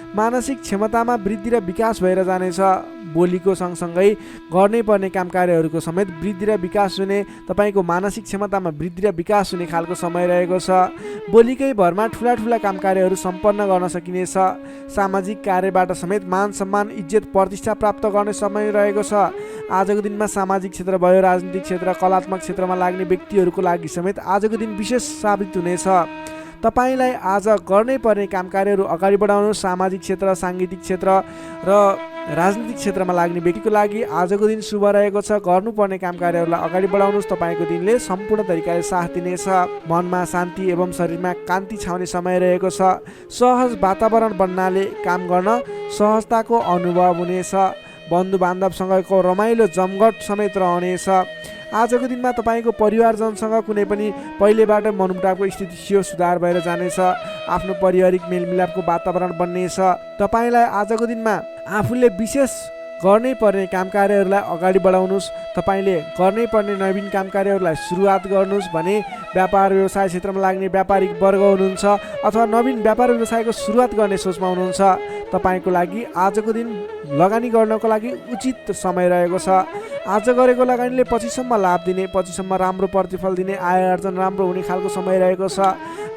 मानसिक क्षमतामा वृद्धि र विकास भएर जानेछ। बोलीको सँगसँगै गर्नै पर्ने काम कार्यहरूको समेत वृद्धि र विकास हुने, तपाईँको मानसिक क्षमतामा वृद्धि र विकास हुने खालको समय रहेको छ। बोलीकै भरमा ठुला ठुला काम कार्यहरू सम्पन्न गर्न सकिनेछ। सामाजिक कार्यबाट समेत मान सम्मान, इज्जत, प्रतिष्ठा प्राप्त गर्ने समय रहेको छ। आजको दिनमा सामाजिक क्षेत्र भयो, राजनीतिक क्षेत्र, कलात्मक क्षेत्रमा लाग्ने व्यक्तिहरूको लागि समेत आजको दिन विशेष साबित हुनेछ। तपाईँलाई आज गर्नै पर्ने काम कार्यहरू अगाडि बढाउनु। सामाजिक क्षेत्र, साङ्गीतिक क्षेत्र र राजनीतिक क्षेत्रमा लाग्ने व्यक्तिको लागि आजको दिन शुभ रहेको छ। गर्नुपर्ने काम कार्यहरूलाई अगाडि बढाउनुहोस्। तपाईँको दिनले सम्पूर्ण तरिकाले साथ दिनेछ। मनमा शान्ति एवं शरीरमा कान्ति छाउने समय रहेको छ। सहज वातावरण बन्नाले काम गर्न सहजताको अनुभव हुनेछ। बन्धु बान्धवसँगको रमाइलो जमघट समेत रहनेछ। आजको दिनमा तपाईँको परिवारजनसँग कुनै पनि पहिलेबाट मनमुटावको स्थिति थियो, सुधार भएर जानेछ। आफ्नो पारिवारिक मेलमिलापको वातावरण बन्नेछ। तपाईँलाई आजको दिनमा आफूले विशेष गर्नै पर्ने काम कार्यहरूलाई अगाडि बढाउनुहोस्। तपाईँले गर्नै पर्ने नवीन काम कार्यहरूलाई सुरुवात गर्नुहोस् भने व्यापार व्यवसाय क्षेत्रमा लाग्ने व्यापारिक वर्ग हुनुहुन्छ अथवा नवीन व्यापार व्यवसायको सुरुवात गर्ने सोचमा हुनुहुन्छ, तपाईँको लागि आजको दिन लगानी गर्नको लागि उचित समय रहेको छ। आज गरेको लगानीले पछिसम्म लाभ दिने, पछिसम्म राम्रो प्रतिफल दिने, आय आर्जन राम्रो हुने खालको समय रहेको छ।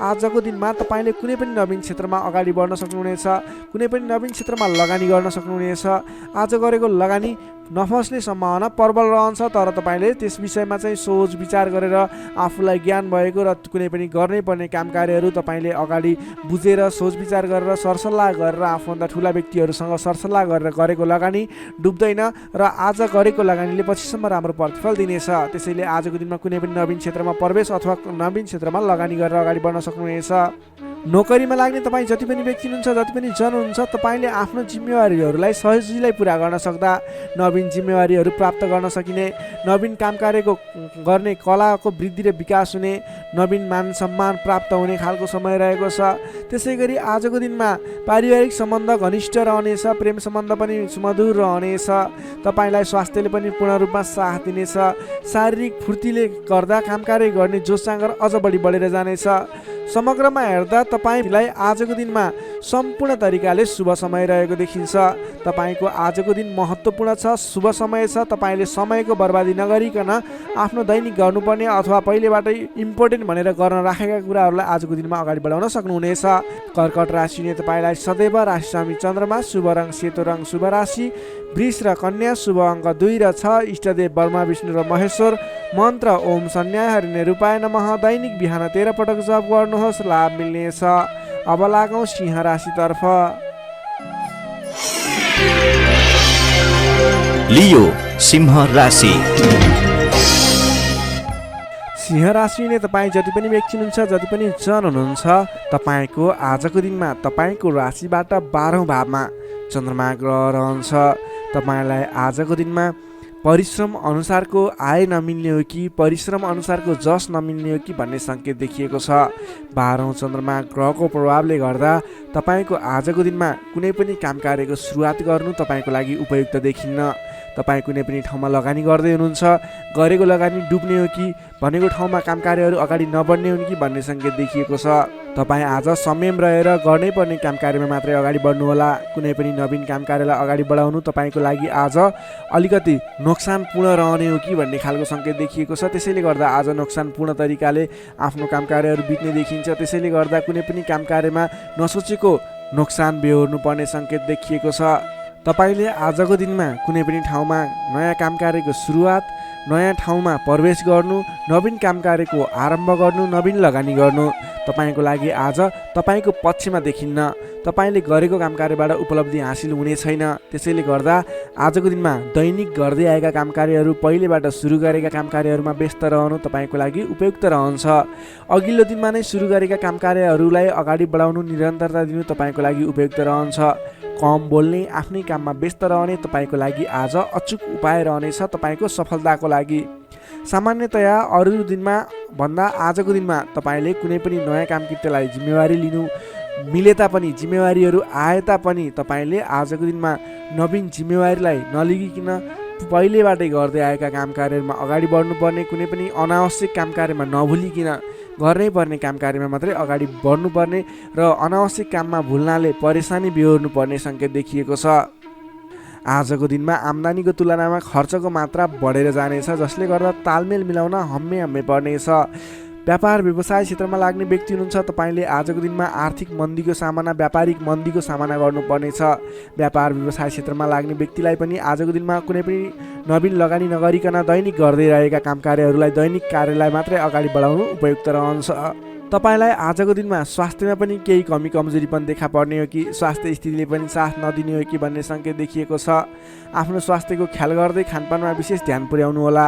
आजको दिनमा तपाईँले कुनै पनि नवीन क्षेत्रमा अगाडि बढ्न सक्नुहुनेछ। कुनै पनि नवीन क्षेत्रमा लगानी गर्न सक्नुहुनेछ। आज गरेको लगानी नफस्ने सम्भावना प्रबल रहन्छ, तर तपाईँले त्यस विषयमा चाहिँ सोच विचार गरेर आफूलाई ज्ञान भएको र कुनै पनि गर्नै पर्ने काम कार्यहरू तपाईँले अगाडि बुझेर सोच विचार गरेर सरसल्लाह गरेर आफूभन्दा ठुला व्यक्तिहरूसँग सरसल्लाह गरेर गरेको लगानी डुब्दैन र आज गरेको लगानीले पछिसम्म राम्रो प्रतिफल दिनेछ। त्यसैले आजको दिनमा कुनै पनि नवीन क्षेत्रमा प्रवेश अथवा नवीन क्षेत्रमा लगानी गरेर अगाडि बढ्न सक्नुहुनेछ। नोकरीमा लाग्ने तपाईँ जति पनि व्यक्ति हुनुहुन्छ, जति पनि जन हुनुहुन्छ, तपाईँले आफ्नो जिम्मेवारीहरूलाई सजिलै पुरा गर्न सक्दा नवीन जिम्मेवारीहरू प्राप्त गर्न सकिने, नवीन काम कार्यको गर्ने कलाको वृद्धि र विकास हुने, नवीन मान सम्मान प्राप्त हुने खालको समय रहेको छ। त्यसै गरी आजको दिनमा पारिवारिक सम्बन्ध घनिष्ठ रहनेछ। प्रेम सम्बन्ध पनि सुमधुर रहनेछ। तपाईँलाई स्वास्थ्यले पनि पूर्ण रूपमा साथ दिनेछ। शारीरिक फुर्तीले गर्दा काम कार्य गर्ने जोस जाँगर अझ बढी बढेर जानेछ। समग्रमा हेर्दा तपाईँलाई आजको दिनमा सम्पूर्ण तरिकाले शुभ समय रहेको देखिन्छ। तपाईँको आजको दिन महत्त्वपूर्ण छ, शुभ समय छ। तपाईँले समयको बर्बादी नगरिकन आफ्नो दैनिक गर्नुपर्ने अथवा पहिलेबाटै इम्पोर्टेन्ट भनेर गर्न राखेका कुराहरूलाई आजको दिनमा अगाडि बढाउन सक्नुहुनेछ। कर्कट राशिले तपाईँलाई सदैव राशिस्वामी चन्द्रमा, शुभ रङ सेतो रङ, शुभ राशि वृष र कन्या, शुभ अङ्क 2 र 6, इष्टदेव ब्रह्मा विष्णु र महेश्वर, मन्त्र ओम सन्न्याय हरिणे रूपाय नमः। दैनिक बिहान 13 पटक जप गर्नुहोस्, लाभ मिल्नेछ। अब लागौँ सिंह राशितर्फ। लियो सिंह राशि। सिंह राशिले तपाईँ जति पनि व्यक्ति हुनुहुन्छ, जति पनि जन हुनुहुन्छ, तपाईँको आजको दिनमा तपाईँको राशिबाट 12औं भावमा चन्द्रमा ग्रह रहन्छ। तपाईँलाई आजको दिनमा परिश्रम अनुसारको आय नमिल्ने हो कि परिश्रम अनुसारको जस नमिल्ने हो कि भन्ने सङ्केत देखिएको छ। 12औं चन्द्रमा ग्रहको प्रभावले गर्दा तपाईँको आजको दिनमा कुनै पनि काम कार्यको सुरुवात गर्नु तपाईँको लागि उपयुक्त देखिन्न। तपाईँ कुनै पनि ठाउँमा लगानी गर्दै हुनुहुन्छ, गरेको लगानी डुब्ने हो कि भनेको ठाउँमा काम कार्यहरू अगाडि नबढ्ने हुन् कि भन्ने सङ्केत देखिएको छ। तपाईँ आज संयम रहेर गर्नै पर्ने काम कार्यमा मात्रै अगाडि बढ्नुहोला। कुनै पनि नवीन काम कार्यलाई अगाडि बढाउनु तपाईँको लागि आज अलिकति नोक्सानपूर्ण रहने हो कि भन्ने खालको सङ्केत देखिएको छ। त्यसैले गर्दा आज नोक्सानपूर्ण तरिकाले आफ्नो काम कार्यहरू बित्ने देखिन्छ। त्यसैले गर्दा कुनै पनि काम कार्यमा नसोचेको नोक्सान बेहोर्नु पर्ने सङ्केत देखिएको छ। तपाईँले आजको दिनमा कुनै पनि ठाउँमा नयाँ काम कार्यको सुरुवात, नयाँ ठाउँमा प्रवेश गर्नु, नवीन काम कार्यको आरम्भ गर्नु, नवीन लगानी गर्नु तपाईँको लागि आज तपाईँको पक्षमा देखिन्न। तपाईँले गरेको काम कार्यबाट उपलब्धि हासिल हुने छैन। त्यसैले गर्दा आजको दिनमा दैनिक गर्दै आएका काम कार्यहरू, पहिलेबाट सुरु गरेका काम कार्यहरूमा व्यस्त रहनु तपाईँको लागि उपयुक्त रहन्छ। अघिल्लो दिनमा नै सुरु गरेका काम कार्यहरूलाई अगाडि बढाउनु, निरन्तरता दिनु तपाईँको लागि उपयुक्त रहन्छ। कम बोल्ने, आफ्नै काममा व्यस्त रहने तपाईँको लागि आज अचुक उपाय रहनेछ तपाईँको सफलताको लागि। सामान्यतया अरू दिनमा भन्दा आजको दिनमा तपाईँले कुनै पनि नयाँ काम कृत्यलाई जिम्मेवारी लिनु मिले तापनि, जिम्मेवारीहरू आए तापनि तपाईँले आजको दिनमा नवीन जिम्मेवारीलाई नलिगिकन पहिलेबाटै गर्दै आएका काम कार्यहरूमा अगाडि बढ्नुपर्ने, कुनै पनि अनावश्यक काम कार्यमा नभुलिकन गर्नै पर्ने काम कार्यमा मात्रै अगाडि बढ्नुपर्ने र अनावश्यक काममा भुल्नाले परेशानी बेहोर्नु पर्ने सङ्केत देखिएको छ। आजको दिनमा आम्दानीको तुलनामा खर्चको मात्रा बढेर जानेछ, जसले गर्दा तालमेल मिलाउन हम्मे पर्नेछ। व्यापार व्यवसाय क्षेत्रमा लाग्ने व्यक्ति हुनुहुन्छ, तपाईँले आजको दिनमा आर्थिक मन्दीको सामना, व्यापारिक मन्दीको सामना गर्नुपर्नेछ। व्यापार व्यवसाय क्षेत्रमा लाग्ने व्यक्तिलाई पनि आजको दिनमा कुनै पनि नवीन लगानी नगरिकन दैनिक गर्दै रहेका काम कार्यहरूलाई, दैनिक कार्यलाई मात्रै अगाडि बढाउनु उपयुक्त रहन्छ। तपाईँलाई आजको दिनमा स्वास्थ्यमा पनि केही कमी कमजोरी पनि देखा पर्ने हो कि स्वास्थ्य स्थितिले पनि साथ नदिने हो कि भन्ने सङ्केत देखिएको छ। आफ्नो स्वास्थ्यको ख्याल गर्दै खानपानमा विशेष ध्यान पुर्याउनु होला।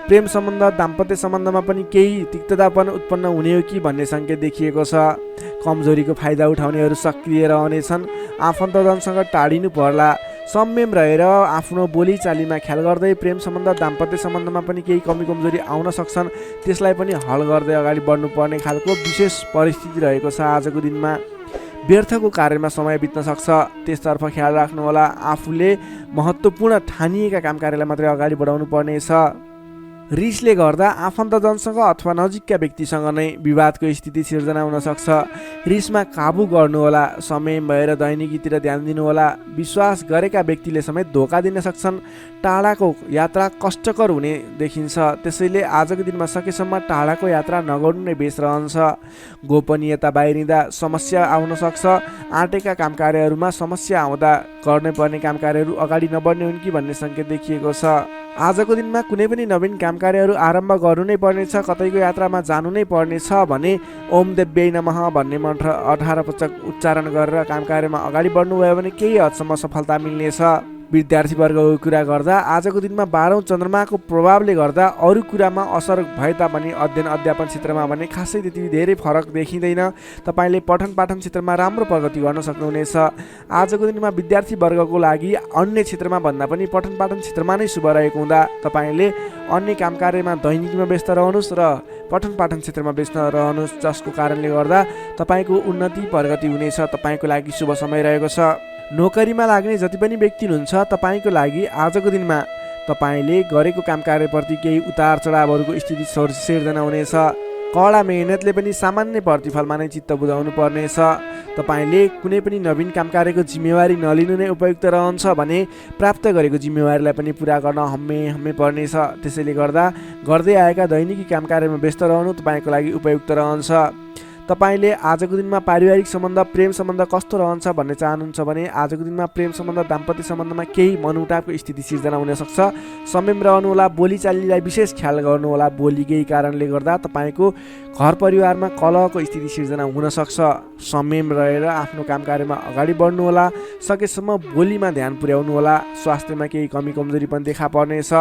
प्रेम सम्बन्ध, दाम्पत्य सम्बन्धमा पनि केही तिक्ततापन उत्पन्न हुने हो कि भन्ने सङ्केत देखिएको छ। कमजोरीको फाइदा उठाउनेहरू सक्रिय रहनेछन्। आफन्तजनसँग टाढिनु पर्ला। संयम रहेर आफ्नो बोलीचालीमा ख्याल गर्दै प्रेम सम्बन्ध, दाम्पत्य सम्बन्धमा पनि केही कमी कमजोरी आउन सक्छन्, त्यसलाई पनि हल गर्दै अगाडि बढ्नुपर्ने खालको विशेष परिस्थिति रहेको छ। आजको दिनमा व्यर्थको कार्यमा समय बित्न सक्छ, त्यसतर्फ ख्याल राख्नुहोला। आफूले महत्त्वपूर्ण ठानिएका काम कार्यलाई मात्रै अगाडि बढाउनु पर्नेछ। रिसले गर्दा आफन्तजनसँग अथवा नजिकका व्यक्तिसँग नै विवादको स्थिति सिर्जना हुन सक्छ। रिसमा काबु गर्नुहोला। संयम भएर दैनिकीतिर ध्यान दिनुहोला। विश्वास गरेका व्यक्तिले समेत धोका दिन सक्छन्। टाढाको यात्रा कष्टकर हुने देखिन्छ, त्यसैले आजको दिनमा सकेसम्म टाढाको यात्रा नगर्नु नै बेस रहन्छ। गोपनीयता बाहिरिँदा समस्या आउन सक्छ। आँटेका काम कार्यहरूमा समस्या आउँदा गर्नै पर्ने काम कार्यहरू अगाडि नबढ्ने हुन् कि भन्ने सङ्केत देखिएको छ। आजको दिनमा कुनै पनि नवीन काम कार्यहरू आरम्भ गर्नु नै पर्नेछ, कतैको यात्रामा जानु नै पर्नेछ भने ओम देव्यै नमः भन्ने मन्त्र 18 पटक उच्चारण गरेर काम कार्यमा अगाडि बढ्नुभयो भने केही हदसम्म सफलता मिल्नेछ। विद्यार्थीवर्गको कुरा गर्दा आजको दिनमा 12औं चन्द्रमाको प्रभावले गर्दा अरू कुरामा असर भए तापनि अध्ययन अध्यापन क्षेत्रमा भने खासै त्यति धेरै फरक देखिँदैन। तपाईँले पठन पाठन क्षेत्रमा राम्रो प्रगति गर्न सक्नुहुनेछ। आजको दिनमा विद्यार्थीवर्गको लागि अन्य क्षेत्रमा भन्दा पनि पठन पाठन क्षेत्रमा नै शुभ रहेको हुँदा तपाईँले अन्य काम कार्यमा दैनिकीमा व्यस्त रहनुहोस् र पठन पाठन क्षेत्रमा व्यस्त रहनुहोस्, जसको कारणले गर्दा तपाईँको उन्नति प्रगति हुनेछ। तपाईँको लागि शुभ समय रहेको छ। नोकरीमा लाग्ने जति पनि व्यक्ति हुनुहुन्छ, तपाईँको लागि आजको दिनमा तपाईँले गरेको काम कार्यप्रति केही उतार चढावहरूको स्थिति सिर्जना हुनेछ। कडा मेहनतले पनि सामान्य प्रतिफलमा नै चित्त बुझाउनु पर्नेछ। तपाईँले कुनै पनि नवीन काम कार्यको जिम्मेवारी नलिनु नै उपयुक्त रहन्छ भने प्राप्त गरेको जिम्मेवारीलाई पनि पुरा गर्न हम्मे पर्नेछ। त्यसैले गर्दा गर्दै आएका दैनिकी काम कार्यमा व्यस्त रहनु तपाईँको लागि उपयुक्त रहन्छ। तपाईँले आजको दिनमा पारिवारिक सम्बन्ध, प्रेम सम्बन्ध कस्तो रहन्छ भन्ने चाहनुहुन्छ भने आजको दिनमा प्रेम सम्बन्ध, दाम्पत्य सम्बन्धमा केही मनमुटावको स्थिति सिर्जना हुनसक्छ। संयम रहनुहोला। बोलीचालीलाई विशेष ख्याल गर्नुहोला। बोलीकै कारणले गर्दा तपाईँको घर परिवारमा कलहको स्थिति सिर्जना हुनसक्छ। संयम रहेर आफ्नो काम कार्यमा अगाडि बढ्नुहोला। सकेसम्म बोलीमा ध्यान पुर्याउनुहोला। स्वास्थ्यमा केही कमी कमजोरी पनि देखा पर्नेछ।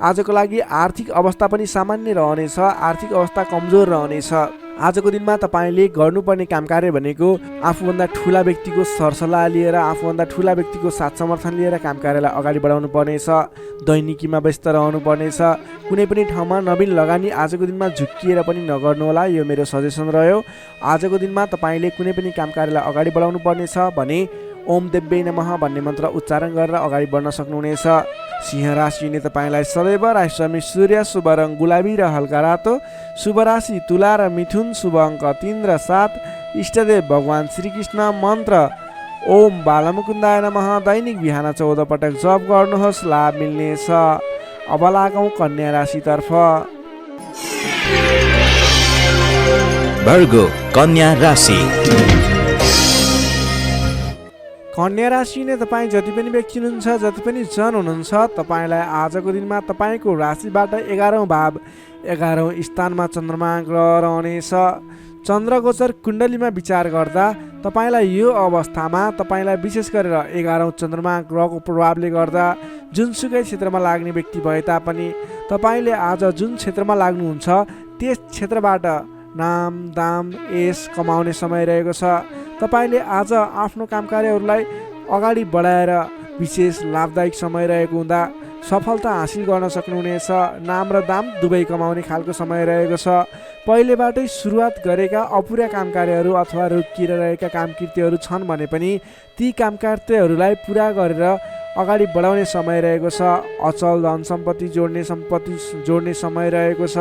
आजको लागि आर्थिक अवस्था पनि सामान्य रहनेछ। आर्थिक अवस्था कमजोर रहनेछ। आजको दिनमा तपाईँले गर्नुपर्ने काम कार्य भनेको आफूभन्दा ठुला व्यक्तिको सरसल्लाह लिएर आफूभन्दा ठुला व्यक्तिको साथ समर्थन लिएर काम कार्यलाई अगाडि बढाउनु पर्नेछ। दैनिकीमा व्यस्त रहनु पर्नेछ। कुनै पनि ठाउँमा नवीन लगानी आजको दिनमा झुक्किएर पनि नगर्नुहोला, यो मेरो सजेसन रह्यो। आजको दिनमा तपाईँले कुनै पनि काम कार्यलाई अगाडि बढाउनु पर्नेछ भने ओम देव्यै नमः भन्ने मन्त्र उच्चारण गरेर अगाडि बढ्न सक्नुहुनेछ। सिंह राशिले तपाईँलाई सदैव राशिस्वामी सूर्य, शुभ रङ गुलाबी र हल्का रातो, शुभ राशि तुला र मिथुन, शुभ अङ्क 3 र 7, इष्टदेव भगवान श्रीकृष्ण, मन्त्र ओम बालमुकुन्दाय नमः दैनिक बिहान 14 पटक जप गर्नुहोस्, लाभ मिल्नेछ। अब लागौँ कन्या राशितर्फ। वर्गो कन्या राशि। कन्या राशि नै तपाईँ जति पनि व्यक्ति हुनुहुन्छ, जति पनि जन हुनुहुन्छ, तपाईँलाई आजको दिनमा तपाईँको राशिबाट 11औँ भाव 11औँ स्थानमा चन्द्रमा ग्रह रहनेछ। चन्द्रगोचर कुण्डलीमा विचार गर्दा तपाईँलाई यो अवस्थामा तपाईँलाई विशेष गरेर 11औँ चन्द्रमा ग्रहको प्रभावले गर्दा जुनसुकै क्षेत्रमा लाग्ने व्यक्ति भए तापनि तपाईँले आज जुन क्षेत्रमा लाग्नुहुन्छ त्यस क्षेत्रबाट नाम दाम यश कमाउने समय रहेको छ। तपाईँले आज आफ्नो काम कार्यहरूलाई अगाडि बढाएर विशेष लाभदायक समय रहेको हुँदा सफलता हासिल गर्न सक्नुहुनेछ। नाम र दाम दुवै कमाउने खालको समय रहेको छ। पहिलेबाटै सुरुवात गरेका अपुरा काम कार्यहरू अथवा रोकिएर रहेका काम कृत्यहरू छन् भने पनि ती काम कार्यहरूलाई पुरा गरेर अगाडि बढाउने समय रहेको छ। अचल धन सम्पत्ति जोड्ने समय रहेको छ।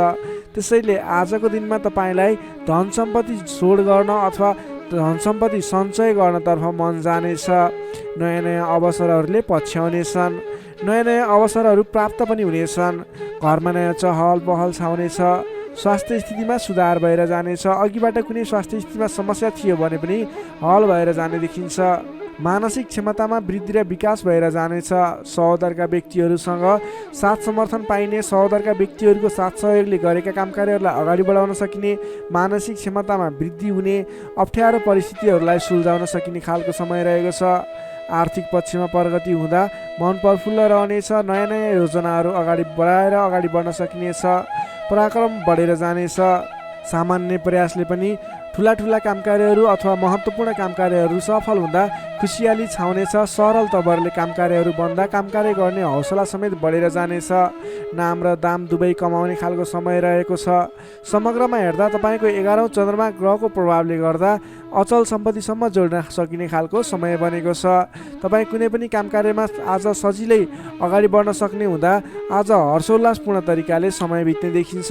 त्यसैले आजको दिनमा तपाईँलाई धन सम्पत्ति जोड गर्न अथवा धन सम्पत्ति सञ्चय गर्नतर्फ मन जानेछ। नयाँ नयाँ अवसरहरूले पछ्याउनेछन्। नयाँ नयाँ अवसरहरू प्राप्त पनि हुनेछन्। घरमा नयाँ चहल पहल छाउनेछ। स्वास्थ्य स्थितिमा सुधार भएर जानेछ। अघिबाट कुनै स्वास्थ्य स्थितिमा समस्या थियो भने पनि हल भएर जाने देखिन्छ। मानसिक क्षमतामा वृद्धि र विकास भएर जानेछ। सहोदरका व्यक्तिहरूसँग साथ समर्थन पाइने, सहोदरका व्यक्तिहरूको साथ सहयोगले गरेका काम कार्यहरूलाई अगाडि बढाउन सकिने, मानसिक क्षमतामा वृद्धि हुने, अप्ठ्यारो परिस्थितिहरूलाई सुल्झाउन सकिने खालको समय रहेको छ। आर्थिक पक्षमा प्रगति हुँदा मन प्रफुल्ल रहनेछ। नयाँ नयाँ योजनाहरू अगाडि बढाएर अगाडि बढ्न सकिनेछ। पराक्रम बढेर जानेछ। सामान्य प्रयासले पनि ठुला ठुला काम कार्यहरू अथवा महत्त्वपूर्ण काम कार्यहरू सफल हुँदा खुसियाली छाउनेछ। सरल तवरले काम कार्यहरू बन्दा काम कार्य गर्ने हौसला समेत बढेर जानेछ। नाम र दाम दुवै कमाउने खालको समय रहेको छ। समग्रमा हेर्दा तपाईँको 11औँ चन्द्रमा ग्रहको प्रभावले गर्दा अचल सम्पत्तिसम्म जोड्न सकिने खालको समय बनेको छ। तपाईँ कुनै पनि काम कार्यमा आज सजिलै अगाडि बढ्न सक्ने हुँदा आज हर्षोल्लासपूर्ण तरिकाले समय बित्ने देखिन्छ।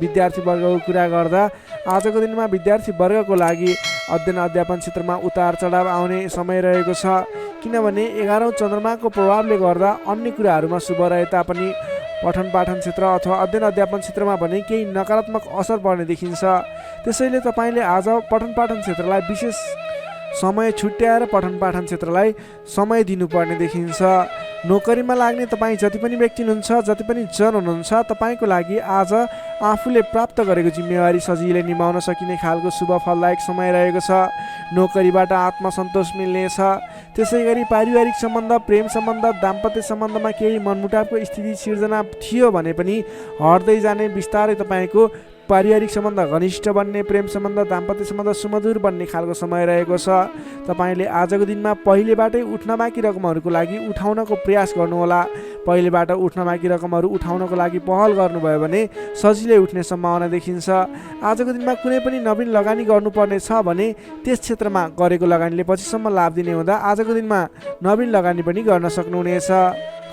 विद्यार्थी वर्गको कुरा गर्दा आजको दिनमा विद्यार्थी वर्गको लागि अध्ययन अध्यापन क्षेत्रमा उतार चढाव आउने समय रहेको छ। किनभने 11औँ चन्द्रमाको प्रभावले गर्दा अन्य कुराहरूमा शुभ रहे तापनि पठन पाठन क्षेत्र अथवा अध्ययन अध्यापन क्षेत्रमा भने केही नकारात्मक असर पर्ने देखिन्छ। त्यसैले तपाईँले आज पठन पाठन क्षेत्रलाई विशेष समय छुट्याएर पठन पाठन क्षेत्रलाई समय दिनुपर्ने देखिन्छ। नोकरीमा लाग्ने तपाईँ जति पनि व्यक्ति हुनुहुन्छ, जति पनि जन हुनुहुन्छ, तपाईँको लागि आज आफूले प्राप्त गरेको जिम्मेवारी सजिलै निभाउन सकिने खालको शुभ फलदायक समय रहेको छ। नोकरीबाट आत्मसन्तोष मिल्नेछ। त्यसै गरी पारिवारिक सम्बन्ध, प्रेम सम्बन्ध, दाम्पत्य सम्बन्धमा केही मनमुटावको स्थिति सिर्जना थियो भने पनि हट्दै जाने, बिस्तारै तपाईँको पारिवारिक सम्बन्ध घनिष्ठ बन्ने, प्रेम सम्बन्ध, दाम्पत्य सम्बन्ध सुमधुर बन्ने खालको समय रहेको छ। तपाईँले आजको दिनमा पहिलेबाटै उठ्न बाँकी रकमहरूको लागि उठाउनको प्रयास गर्नुहोला। पहिलेबाट उठ्न बाँकी रकमहरू उठाउनको लागि पहल गर्नुभयो भने सजिलै उठ्ने सम्भावना देखिन्छ। आजको दिनमा कुनै पनि नवीन लगानी गर्नुपर्ने छ भने त्यस क्षेत्रमा गरेको लगानीले पछिसम्म लाभ दिने हुँदा आजको दिनमा नवीन लगानी पनि गर्न सक्नुहुनेछ।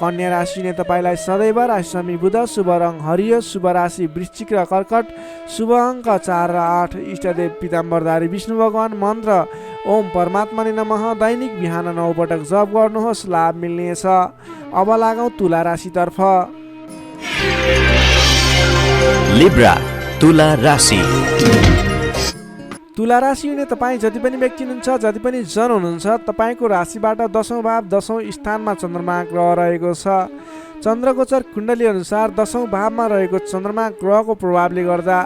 कन्या राशिले तपाईँलाई सदैव राशिस्वामी बुध, शुभ रङ हरियो, शुभ राशि वृश्चिक र कर्कट, शुभ अङ्क 4 र 8, इष्टदेव पीताम्बरधारी विष्णु भगवान, मन्त्र ओम परमात्माले नमः दैनिक बिहान 9 पटक जप गर्नुहोस्, लाभ मिल्नेछ। अब लागौँ तुला राशितर्फ। लिब्रा तुला राशि। तुला राशि हुने तपाईँ जति पनि व्यक्ति हुनुहुन्छ, जति पनि जन हुनुहुन्छ, तपाईँको राशिबाट 10औँ भाव 10औँ स्थानमा चन्द्रमा ग्रह रहेको छ। चन्द्रगोचर कुण्डली अनुसार 10औँ भावमा रहेको चन्द्रमा ग्रहको प्रभावले गर्दा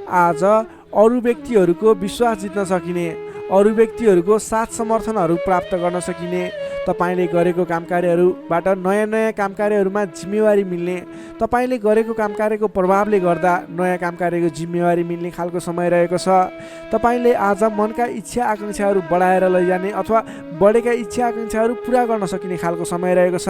आज अरू व्यक्तिहरूको विश्वास जित्न सकिने, अरू व्यक्तिहरूको साथ समर्थनहरू प्राप्त गर्न सकिने, तपाईँले गरेको काम कार्यहरूबाट नयाँ नयाँ काम कार्यहरूमा जिम्मेवारी मिल्ने, तपाईँले गरेको काम कार्यको प्रभावले गर्दा नयाँ काम कार्यको जिम्मेवारी मिल्ने खालको समय रहेको छ। तपाईँले आज मनका इच्छा आकाङ्क्षाहरू बढाएर लैजाने अथवा बढेका इच्छा आकाङ्क्षाहरू पुरा गर्न सकिने खालको समय रहेको छ।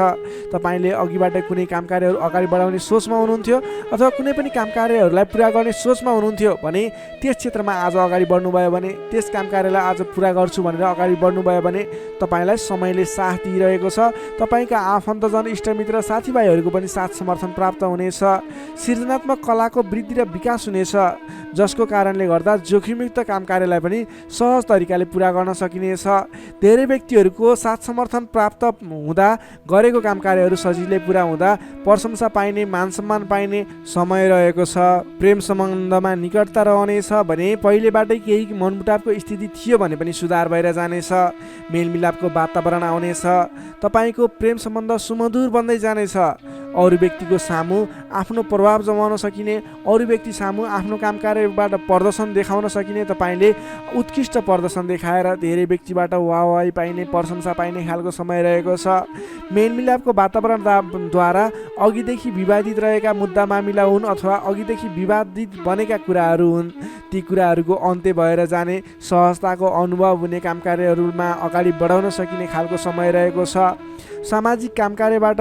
तपाईँले अघिबाट कुनै काम कार्यहरू अगाडि बढाउने सोचमा हुनुहुन्थ्यो अथवा कुनै पनि काम कार्यहरूलाई पुरा गर्ने सोचमा हुनुहुन्थ्यो भने त्यस क्षेत्रमा आज अगाडि बढ्नुभयो भने, त्यस काम कार्यलाई आज पुरा गर्छु भनेर अगाडि बढ्नुभयो भने तपाईँलाई समयले साथ दिइरहेको छ। तपाईँका आफन्तजन, इष्टमित्र, साथीभाइहरूको पनि साथ समर्थन प्राप्त हुनेछ। सृजनात्मक कलाको वृद्धि र विकास हुनेछ, जसको कारणले गर्दा जोखिमयुक्त काम कार्यलाई पनि सहज तरिकाले पुरा गर्न सकिनेछ। धेरै व्यक्तिहरूको साथ समर्थन प्राप्त हुँदा गरेको काम कार्यहरू सजिलै पुरा हुँदा प्रशंसा पाइने, मान सम्मान पाइने समय रहेको छ। प्रेम सम्बन्धमा निकटता रहनेछ भने पहिलेबाटै केही मनमुटावको स्थिति थियो भने पनि सुधार भएर जानेछ। मेलमिलापको वातावरण आउनेछ। तपाईँको प्रेम सम्बन्ध सुमधुर बन्दै जानेछ। अरू व्यक्तिको सामु आफ्नो प्रभाव जमाउन सकिने, अरू व्यक्ति सामु आफ्नो काम कार्यबाट प्रदर्शन देखाउन सकिने, तपाईँले उत्कृष्ट प्रदर्शन देखाएर धेरै व्यक्तिबाट वाहवाही पाइने, प्रशंसा पाइने खालको समय रहेको छ। मेलमिलापको वातावरणद्वारा अघिदेखि विवादित रहेका मुद्दा मामिला हुन् अथवा अघिदेखि विवादित बनेका कुराहरू हुन्, ती कुराहरूको अन्त्य भएर जाने, सहजताको अनुभव हुने, काम कार्यहरूमा अगाडि बढाउन सकिने खालको समय रहेको छ। सामाजिक काम कार्यबाट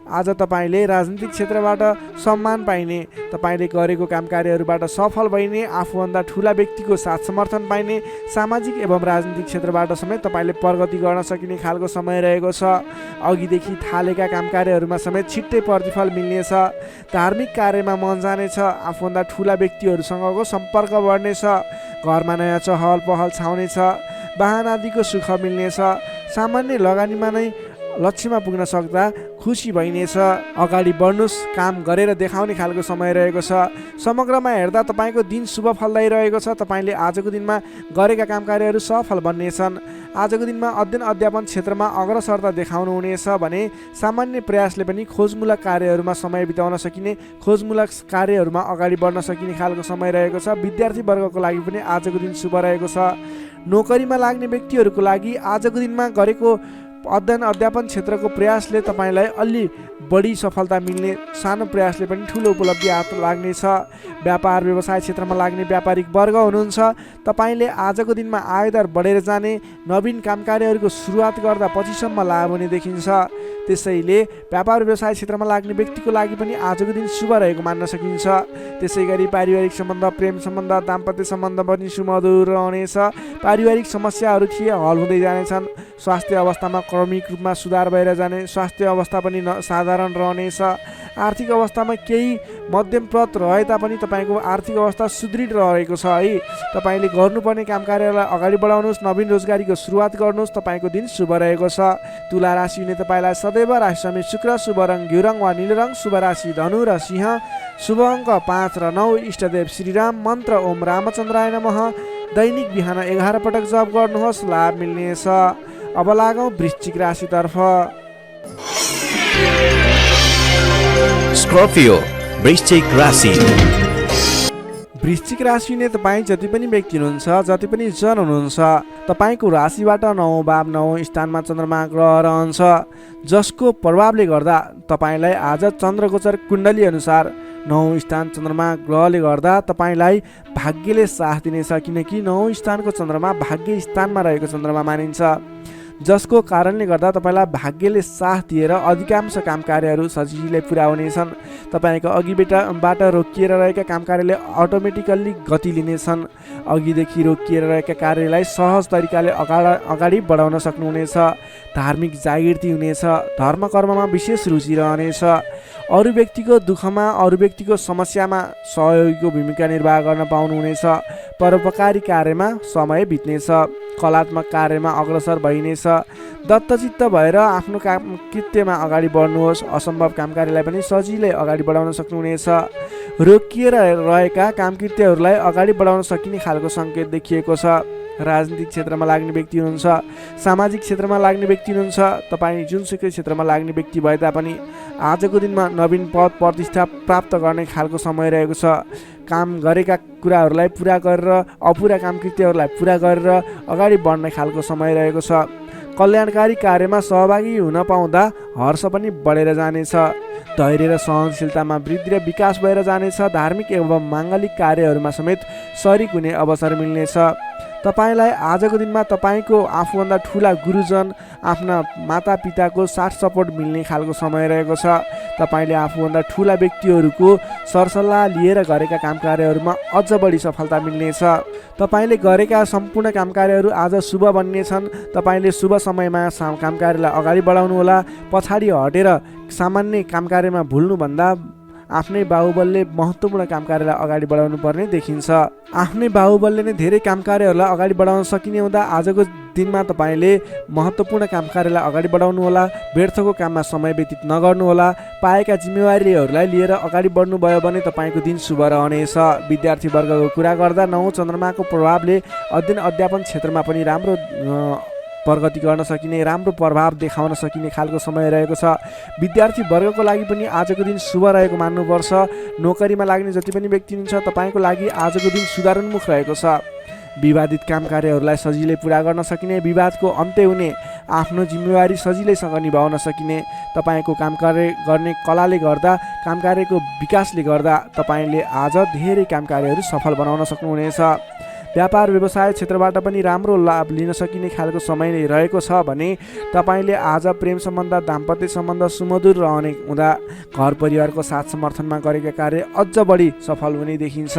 आज तपाईँले राजनीतिक क्षेत्रबाट सम्मान पाइने, तपाईँले गरेको काम कार्यहरूबाट सफल भइने, आफूभन्दा ठुला व्यक्तिको साथ समर्थन पाइने, सामाजिक एवं राजनीतिक क्षेत्रबाट समेत तपाईँले प्रगति गर्न सकिने खालको समय रहेको छ। अघिदेखि थालेका काम कार्यहरूमा समेत छिट्टै प्रतिफल मिल्नेछ। धार्मिक कार्यमा मन जानेछ। आफूभन्दा ठुला व्यक्तिहरूसँगको सम्पर्क बढ्नेछ। घरमा नयाँ चहल पहल छाउनेछ। वाहन आदिको सुख मिल्नेछ। सामान्य लगानीमा नै लक्ष्यमा पुग्न सक्दा खुसी भइनेछ। अगाडि बढ्नुहोस्, काम गरेर देखाउने खालको समय रहेको छ। समग्रमा हेर्दा तपाईँको दिन शुभ फलदायी रहेको छ। तपाईँले आजको दिनमा गरेका काम कार्यहरू सफल बन्नेछन्। आजको दिनमा अध्ययन अध्यापन क्षेत्रमा अग्रसरता देखाउनु हुनेछ भने सामान्य प्रयासले पनि खोजमूलक कार्यहरूमा समय बिताउन सकिने, खोजमूलक कार्यहरूमा अगाडि बढ्न सकिने खालको समय रहेको छ। विद्यार्थी वर्गको लागि पनि आजको दिन शुभ रहेको छ। नोकरीमा लाग्ने व्यक्तिहरूको लागि आजको दिनमा गरेको अध्ययन अध्यापन क्षेत्रको प्रयासले तपाईँलाई अलि बढी सफलता मिल्ने, सानो प्रयासले पनि ठुलो उपलब्धि हात लाग्नेछ। व्यापार व्यवसाय क्षेत्रमा लाग्ने व्यापारिक वर्ग हुनुहुन्छ, तपाईँले आजको दिनमा आयदर बढेर जाने, नवीन काम कार्यहरूको सुरुवात गर्दा पछिसम्म लाभ हुने देखिन्छ। त्यसैले व्यापार व्यवसाय क्षेत्रमा लाग्ने व्यक्तिको लागि पनि आजको दिन शुभ रहेको मान्न सकिन्छ। त्यसै गरी पारिवारिक सम्बन्ध, प्रेम सम्बन्ध, दाम्पत्य सम्बन्ध पनि सुमधुर रहनेछ। पारिवारिक समस्याहरू थिए हल हुँदै जानेछन्। स्वास्थ्य अवस्थामा क्रमिक रूपमा सुधार भएर जाने, स्वास्थ्य अवस्था पनि साधारण रहनेछ। आर्थिक अवस्थामा केही मध्यमप्रद रहे तापनि तपाईँको आर्थिक अवस्था सुदृढ रहेको छ है। तपाईँले गर्नुपर्ने काम कार्यलाई अगाडि बढाउनुहोस्, नवीन रोजगारीको सुरुवात गर्नुहोस्। तपाईँको दिन शुभ रहेको छ। तुला राशि हुने तपाईँलाई सदैव राशि स्वामी शुक्र, शुभ रङ घिउ रङ वा नीलो रङ, शुभ राशि धनु र सिंह, शुभ अङ्क 5 र 9, इष्टदेव श्रीराम, मन्त्र ओम रामचन्द्राय नमः। दैनिक बिहान 11 पटक जप गर्नुहोस्, लाभ मिल्नेछ। अब लागौँ वृश्चिक राशितर्फ। स्कर्पियो वृश्चिक राशि। वृश्चिक राशि हुने तपाईँ जति पनि व्यक्ति हुनुहुन्छ, जति पनि जन हुनुहुन्छ, तपाईँको राशिबाट 9 भाव 9 स्थानमा चन्द्रमा ग्रह रहन्छ, जसको प्रभावले गर्दा तपाईँलाई आज चन्द्रगोचर कुण्डली अनुसार 9 स्थान चन्द्रमा ग्रहले गर्दा तपाईँलाई भाग्यले साथ दिनेछ। किनकि 9 स्थानको चन्द्रमा भाग्य स्थानमा रहेको चन्द्रमा मानिन्छ, जसको कारणले गर्दा तपाईँलाई भाग्यले साथ दिएर अधिकांश काम कार्यहरू सजिलै पुरा हुनेछन्। तपाईँको अघिबाट रोकिएर रहेका काम कार्यले अटोमेटिकल्ली गति लिनेछन्। अघिदेखि रोकिएर रहेका कार्यलाई सहज तरिकाले अगाडि बढाउन सक्नुहुनेछ। धार्मिक जागृति हुनेछ। धर्म कर्ममा विशेष रुचि रहनेछ। अरू व्यक्तिको दुःखमा, अरू व्यक्तिको समस्यामा सहयोगीको भूमिका निर्वाह गर्न पाउनुहुनेछ। परोपकारी कार्यमा समय बित्नेछ। कलात्मक कार्यमा अग्रसर भइनेछ। दत्तचित्त भएर आफ्नो काम कृत्यमा अगाडि बढ्नुहोस्। असम्भव काम कार्यलाई पनि सजिलै अगाडि बढाउन सक्नुहुनेछ। रोकिएर रहेका काम कृत्यहरूलाई अगाडि बढाउन सकिने खालको सङ्केत देखिएको छ। राजनीतिक क्षेत्रमा लाग्ने व्यक्ति हुनुहुन्छ, सामाजिक क्षेत्रमा लाग्ने व्यक्ति हुनुहुन्छ, तपाईँ जुनसुकै क्षेत्रमा लाग्ने व्यक्ति भए तापनि आजको दिनमा नवीन पद प्रतिष्ठा प्राप्त गर्ने खालको समय रहेको छ। काम गरेका कुराहरूलाई पुरा गरेर, अपुरा काम कृत्यहरूलाई पुरा गरेर अगाडि बढ्ने खालको समय रहेको छ। कल्याणकारी कार्यमा सहभागी हुन पाउँदा हर्ष पनि बढेर जानेछ। धैर्य र सहनशीलतामा वृद्धि र विकास भएर जानेछ। धार्मिक एवं माङ्गलिक कार्यहरूमा समेत शरीक हुने अवसर मिल्नेछ। तपाईँलाई आजको दिनमा तपाईँको आफूभन्दा ठुला गुरुजन, आफ्ना मातापिताको साथ सपोर्ट मिल्ने खालको समय रहेको छ। तपाईँले आफूभन्दा ठुला व्यक्तिहरूको सरसल्लाह लिएर गरेका काम कार्यहरूमा अझ बढी सफलता मिल्नेछ। तपाईँले गरेका सम्पूर्ण काम कार्यहरू आज शुभ बन्नेछन्। तपाईँले शुभ समयमा काम कार्यलाई अगाडि बढाउनुहोला। पछाडि हटेर सामान्य काम कार्यमा भुल्नुभन्दा आफ्नै बाहुबलले महत्त्वपूर्ण काम कार्यलाई अगाडि बढाउनु पर्ने देखिन्छ। आफ्नै बाहुबलले नै धेरै काम कार्यहरूलाई अगाडि बढाउन सकिने हुँदा आजको दिनमा तपाईँले महत्त्वपूर्ण काम कार्यलाई अगाडि बढाउनुहोला। व्यर्थको काममा समय व्यतीत नगर्नुहोला। पाएका जिम्मेवारीहरूलाई लिएर अगाडि बढ्नुभयो भने तपाईँको दिन शुभ रहनेछ। विद्यार्थी वर्गको कुरा गर्दा 9 चन्द्रमाको प्रभावले अध्ययन अध्यापन क्षेत्रमा पनि राम्रो प्रगति गर्न सकिने, राम्रो प्रभाव देखाउन सकिने खालको समय रहेको छ। विद्यार्थी वर्गको लागि पनि आजको दिन शुभ रहेको मान्नुपर्छ। नोकरीमा लाग्ने जति पनि व्यक्ति हुनुहुन्छ तपाईँको लागि आजको दिन सुधारोन्मुख रहेको छ। विवादित काम कार्यहरूलाई सजिलै पुरा गर्न सकिने, विवादको अन्त्य हुने, आफ्नो जिम्मेवारी सजिलैसँग निभाउन सकिने, तपाईँको काम कार्य गर्ने कलाले गर्दा, काम कार्यको विकासले गर्दा तपाईँले आज धेरै काम कार्यहरू सफल बनाउन सक्नुहुनेछ। व्यापार व्यवसाय क्षेत्रबाट पनि राम्रो लाभ लिन सकिने खालको समय नै रहेको छ भने तपाईँले आज प्रेम सम्बन्ध, दाम्पत्य सम्बन्ध सुमधुर रहने हुँदा घर परिवारको साथ समर्थनमा गरेका कार्य अझ बढी सफल हुने देखिन्छ।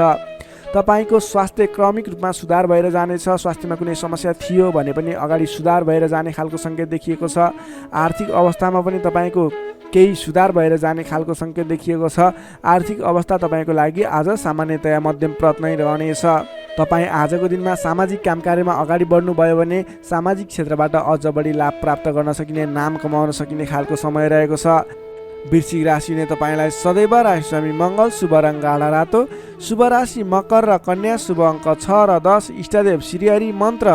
तपाईँको स्वास्थ्य क्रमिक रूपमा सुधार भएर जानेछ। स्वास्थ्यमा कुनै समस्या थियो भने पनि अगाडि सुधार भएर जाने खालको सङ्केत देखिएको छ। आर्थिक अवस्थामा पनि तपाईँको केही सुधार भएर जाने खालको सङ्केत देखिएको छ। आर्थिक अवस्था तपाईँको लागि आज सामान्यतया मध्यम प्रत नै रहनेछ। तपाईँ आजको दिनमा सामाजिक काम कार्यमा अगाडि बढ्नुभयो भने सामाजिक क्षेत्रबाट अझ बढी लाभ प्राप्त गर्न सकिने, नाम कमाउन सकिने खालको समय रहेको छ। वृश्चिक राशिले तपाईँलाई सदैव राशिस्वामी मङ्गल, शुभ रङ गाढा रातो, शुभ राशि मकर र कन्या, शुभ अङ्क 6 र 10, इष्टदेव श्रीहरि, मन्त्र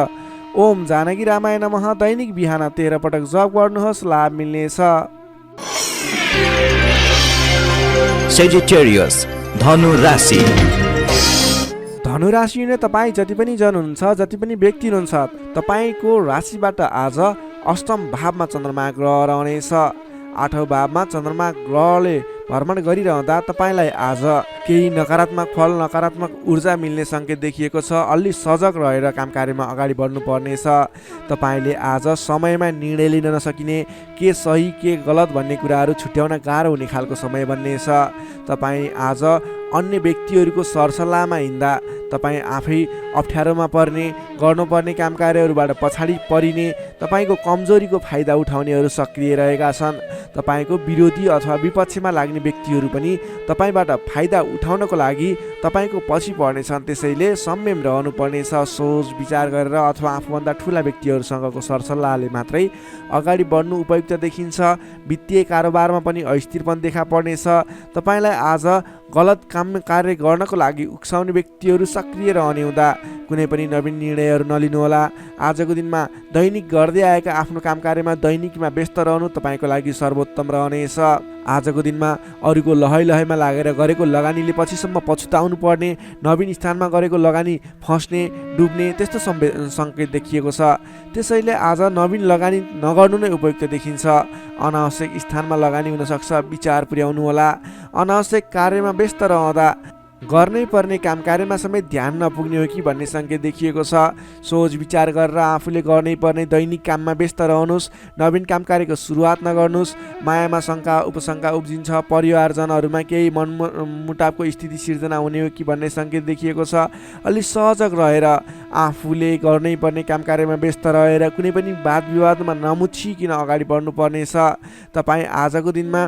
ओम जानकी रामाय नमः। दैनिक बिहान 13 पटक जप गर्नुहोस्, लाभ मिल्नेछ। Sagittarius, धनु राशि। धनु राशि नै तपाईँ जति पनि जन हुनुहुन्छ, जति पनि व्यक्ति हुनुहुन्छ, तपाईँको राशिबाट आज अष्टम भावमा चन्द्रमा ग्रह रहनेछ। 8औं भावमा चन्द्रमा ग्रहले भ्रमण गरिरहँदा तपाईँलाई आज केही नकारात्मक फल, नकारात्मक ऊर्जा मिल्ने सङ्केत देखिएको छ। अलि सजग रहेर काम कार्यमा अगाडि बढ्नुपर्नेछ। तपाईँले आज समयमा निर्णय लिन नसकिने, के सही के गलत भन्ने कुराहरू छुट्याउन गाह्रो हुने खालको समय बन्नेछ। तपाईँ आज अन्य व्यक्तिहरूको सरसल्लाहमा हिँड्दा तपाईँ आफै अप्ठ्यारोमा पर्ने, गर्नुपर्ने काम कार्यहरूबाट पछाडि परिने, तपाईँको कमजोरीको फाइदा उठाउनेहरू सक्रिय रहेका छन्। तपाईँको विरोधी अथवा विपक्षमा लाग्ने व्यक्तिहरू पनि तपाईँबाट फाइदा उठाउनको लागि तपाईँको पछि पर्नेछन्। त्यसैले संयम रहनुपर्नेछ। सोच विचार गरेर अथवा आफूभन्दा ठुला व्यक्तिहरूसँगको सरसल्लाहले मात्रै अगाडि बढ्नु उपयुक्त देखिन्छ। वित्तीय कारोबारमा पनि अस्थिरपन देखा पर्नेछ। तपाईँलाई आज गलत काम कार्य गर्नको लागि उक्साउने व्यक्तिहरू सक्रिय रहने हुँदा कुनै पनि नवीन निर्णयहरू नलिनुहोला। आजको दिनमा दैनिक गर्दै आएका आफ्नो काम कार्यमा दैनिकमा व्यस्त रहनु तपाईँको लागि सर्वोत्तम रहनेछ। आजको दिनमा अरूको लहैमा लागेर गरेको लगानीले पछिसम्म पछुताउनु पर्ने, नवीन स्थानमा गरेको लगानी फस्ने, डुब्ने त्यस्तो सङ्केत देखिएको छ। त्यसैले आज नवीन लगानी नगर्नु नै उपयुक्त देखिन्छ। अनावश्यक स्थानमा लगानी हुनसक्छ, विचार पुर्याउनु होला। अनावश्यक कार्यमा व्यस्त रहँदा गर्नै पर्ने काम कार्यमा समेत ध्यान नपुग्ने हो कि भन्ने सङ्केत देखिएको छ। सोच विचार गरेर आफूले गर्नै पर्ने दैनिक काममा व्यस्त रहनुहोस्। नवीन काम कार्यको सुरुवात नगर्नुहोस्। मायामा शङ्का उपशङ्का उब्जिन्छ। परिवारजनहरूमा केही मनमुटावको स्थिति सिर्जना हुने हो कि भन्ने सङ्केत देखिएको छ। अलि सहजग रहेर आफूले गर्नै पर्ने काम कार्यमा व्यस्त रहेर कुनै पनि वाद विवादमा नमुछिकन अगाडि बढ्नुपर्नेछ। तपाईँ आजको दिनमा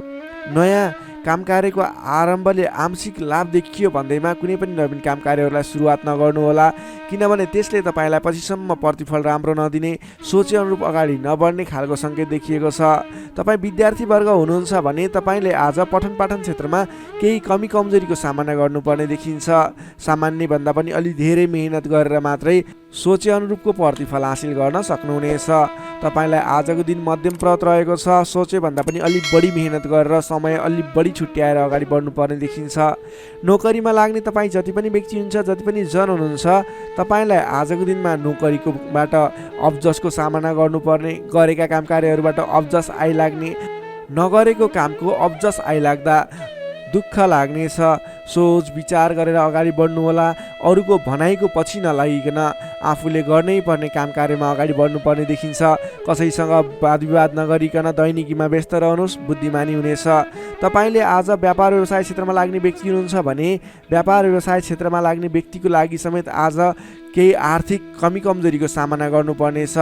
नयाँ काम कार्यको आरम्भले आंशिक लाभ देखियो भन्दैमा कुनै पनि नवीन काम कार्यहरूलाई सुरुवात नगर्नुहोला, किनभने त्यसले तपाईँलाई पछिसम्म प्रतिफल राम्रो नदिने, सोचे अनुरूप अगाडि नबढ्ने खालको सङ्केत देखिएको छ। तपाईँ विद्यार्थी वर्ग हुनुहुन्छ भने तपाईँले आज पठन पाठन क्षेत्रमा केही कमी कमजोरीको सामना गर्नुपर्ने देखिन्छ। सामान्यभन्दा पनि अलि धेरै मेहनत गरेर मात्रै सोचे अनुरूपको प्रतिफल हासिल गर्न सक्नुहुनेछ। तपाईँलाई आजको दिन मध्यम प्रत रहेको छ। सोचे भन्दा पनि अलिक बढी मेहनत गरेर समय अलिक बढी छुट्याएर अगाडि बढ्नुपर्ने देखिन्छ। नोकरीमा लाग्ने तपाईँ जति पनि व्यक्ति हुनुहुन्छ, जति पनि जन हुनुहुन्छ, तपाईँलाई आजको दिनमा नोकरीकोबाट अब्जसको सामना गर्नुपर्ने, गरेका काम कार्यहरूबाट अब्जस आइलाग्ने, नगरेको कामको अब्जस आइलाग्दा दुःख लाग्नेछ। सोच विचार गरेर अगाडि बढ्नुहोला। अरूको भनाइको पछि नलागिकन आफूले गर्नै पर्ने काम कार्यमा अगाडि बढ्नुपर्ने देखिन्छ। कसैसँग वाद विवाद नगरिकन दैनिकीमा व्यस्त रहनुहोस्, बुद्धिमानी हुनेछ। तपाईँले आज व्यापार व्यवसाय क्षेत्रमा लाग्ने व्यक्ति हुनुहुन्छ भने व्यापार व्यवसाय क्षेत्रमा लाग्ने व्यक्तिको लागि समेत आज केही आर्थिक कमी कमजोरीको सामना गर्नुपर्नेछ।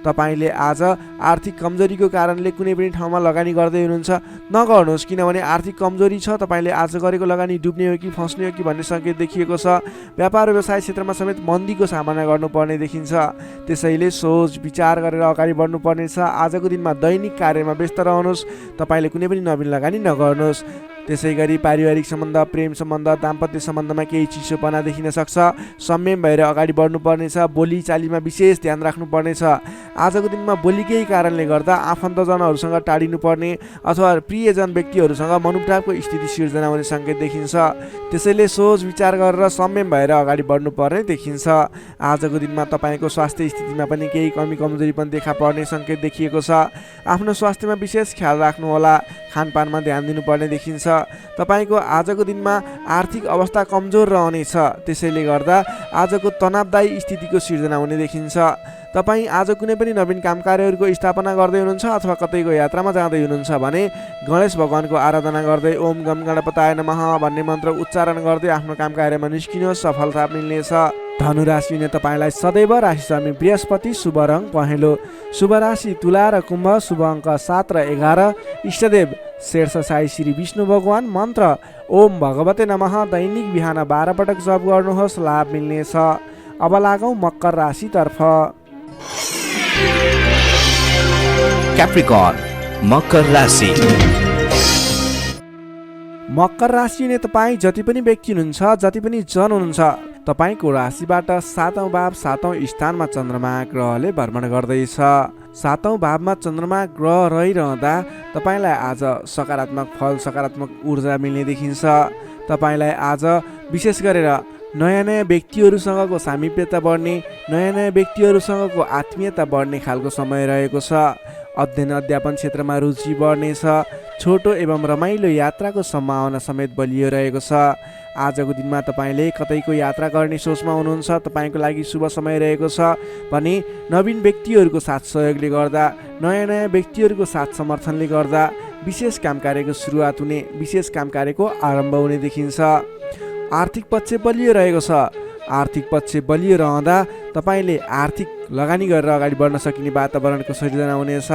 तपाईँले आज आर्थिक कमजोरीको कारणले कुनै पनि ठाउँमा लगानी गर्दै हुनुहुन्छ, नगर्नुहोस्, किनभने आर्थिक कमजोरी छ। तपाईँले आज गरेको लगानी डुब्ने हो कि फस्ने हो कि भन्ने सङ्केत देखिएको छ। व्यापार व्यवसाय क्षेत्रमा समेत मन्दीको सामना गर्नुपर्ने देखिन्छ। त्यसैले सोच विचार गरेर अगाडि बढ्नुपर्नेछ। आजको दिनमा दैनिक कार्यमा व्यस्त रहनुहोस्। तपाईँले कुनै पनि नवीन लगानी नगर्नुहोस्। त्यसै गरी पारिवारिक सम्बन्ध, प्रेम सम्बन्ध, दाम्पत्य सम्बन्धमा केही चिसोपना देखिन सक्छ। संयम भएर अगाडि बढ्नुपर्नेछ। बोली चालीमा विशेष ध्यान राख्नुपर्नेछ। आजको दिनमा बोलीकै कारणले गर्दा आफन्तजनहरूसँग टाढिनुपर्ने अथवा प्रियजन व्यक्तिहरूसँग मनमुटावको स्थिति सिर्जना हुने सङ्केत देखिन्छ। त्यसैले सोच विचार गरेर संयम भएर अगाडि बढ्नुपर्ने देखिन्छ। आजको दिनमा तपाईँको स्वास्थ्य स्थितिमा पनि केही कमी कमजोरी पनि देखा पर्ने सङ्केत देखिएको छ। आफ्नो स्वास्थ्यमा विशेष ख्याल राख्नुहोला। खानपानमा ध्यान दिनुपर्ने देखिन्छ। तपाईँको आजको दिनमा आर्थिक अवस्था कमजोर रहनेछ। त्यसैले गर्दा आजको तनावदायी स्थितिको सिर्जना हुने देखिन्छ। तपाईँ आज कुनै पनि नवीन काम कार्यहरूको स्थापना गर्दै हुनुहुन्छ अथवा कतैको यात्रामा जाँदै हुनुहुन्छ भने गणेश भगवानको आराधना गर्दै ओम गम गणपताय नमः भन्ने मन्त्र उच्चारण गर्दै आफ्नो काम कार्यमा निस्किनुहोस्, सफलता मिल्नेछ। धनु राशिले तपाईँलाई सदैव राशिस्वामी बृहस्पति, शुभ रङ पहेँलो, शुभ राशि तुला र कुम्भ, शुभ अङ्क 7 र 11, इष्टदेव शेर्ष साई श्री विष्णु भगवान, मन्त्र ओम भगवते नमः। दैनिक बिहान 12 पटक जप गर्नुहोस्, लाभ मिल्नेछ। अब लागौँ मकर राशितर्फ। क्याप्रिकर्न मकर राशि। मकर राशिले तपाईँ जति पनि व्यक्ति हुनुहुन्छ, जति पनि जन हुनुहुन्छ, तपाईँको राशिबाट 7औं भाव 7औं स्थानमा चन्द्रमा ग्रहले भ्रमण गर्दैछ। 7औं भावमा चन्द्रमा ग्रह रहिरहँदा तपाईँलाई आज सकारात्मक फल, सकारात्मक ऊर्जा मिल्ने देखिन्छ। तपाईँलाई आज विशेष गरेर नयाँ नयाँ व्यक्तिहरूसँगको सामिप्यता बढ्ने, नयाँ नयाँ व्यक्तिहरूसँगको आत्मीयता बढ्ने खालको समय रहेको छ। अध्ययन अध्यापन क्षेत्रमा रुचि बढ्नेछ। छोटो एवं रमाइलो यात्राको सम्भावना समेत बलियो रहेको छ। आजको दिनमा तपाईँले कतैको यात्रा गर्ने सोचमा हुनुहुन्छ, तपाईँको लागि शुभ समय रहेको छ भने नवीन व्यक्तिहरूको साथ सहयोगले गर्दा, नयाँ नयाँ व्यक्तिहरूको साथ समर्थनले गर्दा विशेष काम कार्यको सुरुवात हुने, विशेष काम कार्यको आरम्भ हुने देखिन्छ। आर्थिक पक्ष बलियो रहेको छ। आर्थिक पक्ष बलियो रहँदा तपाईँले आर्थिक लगानी गरेर अगाडि बढ्न सकिने वातावरणको सृजना हुनेछ।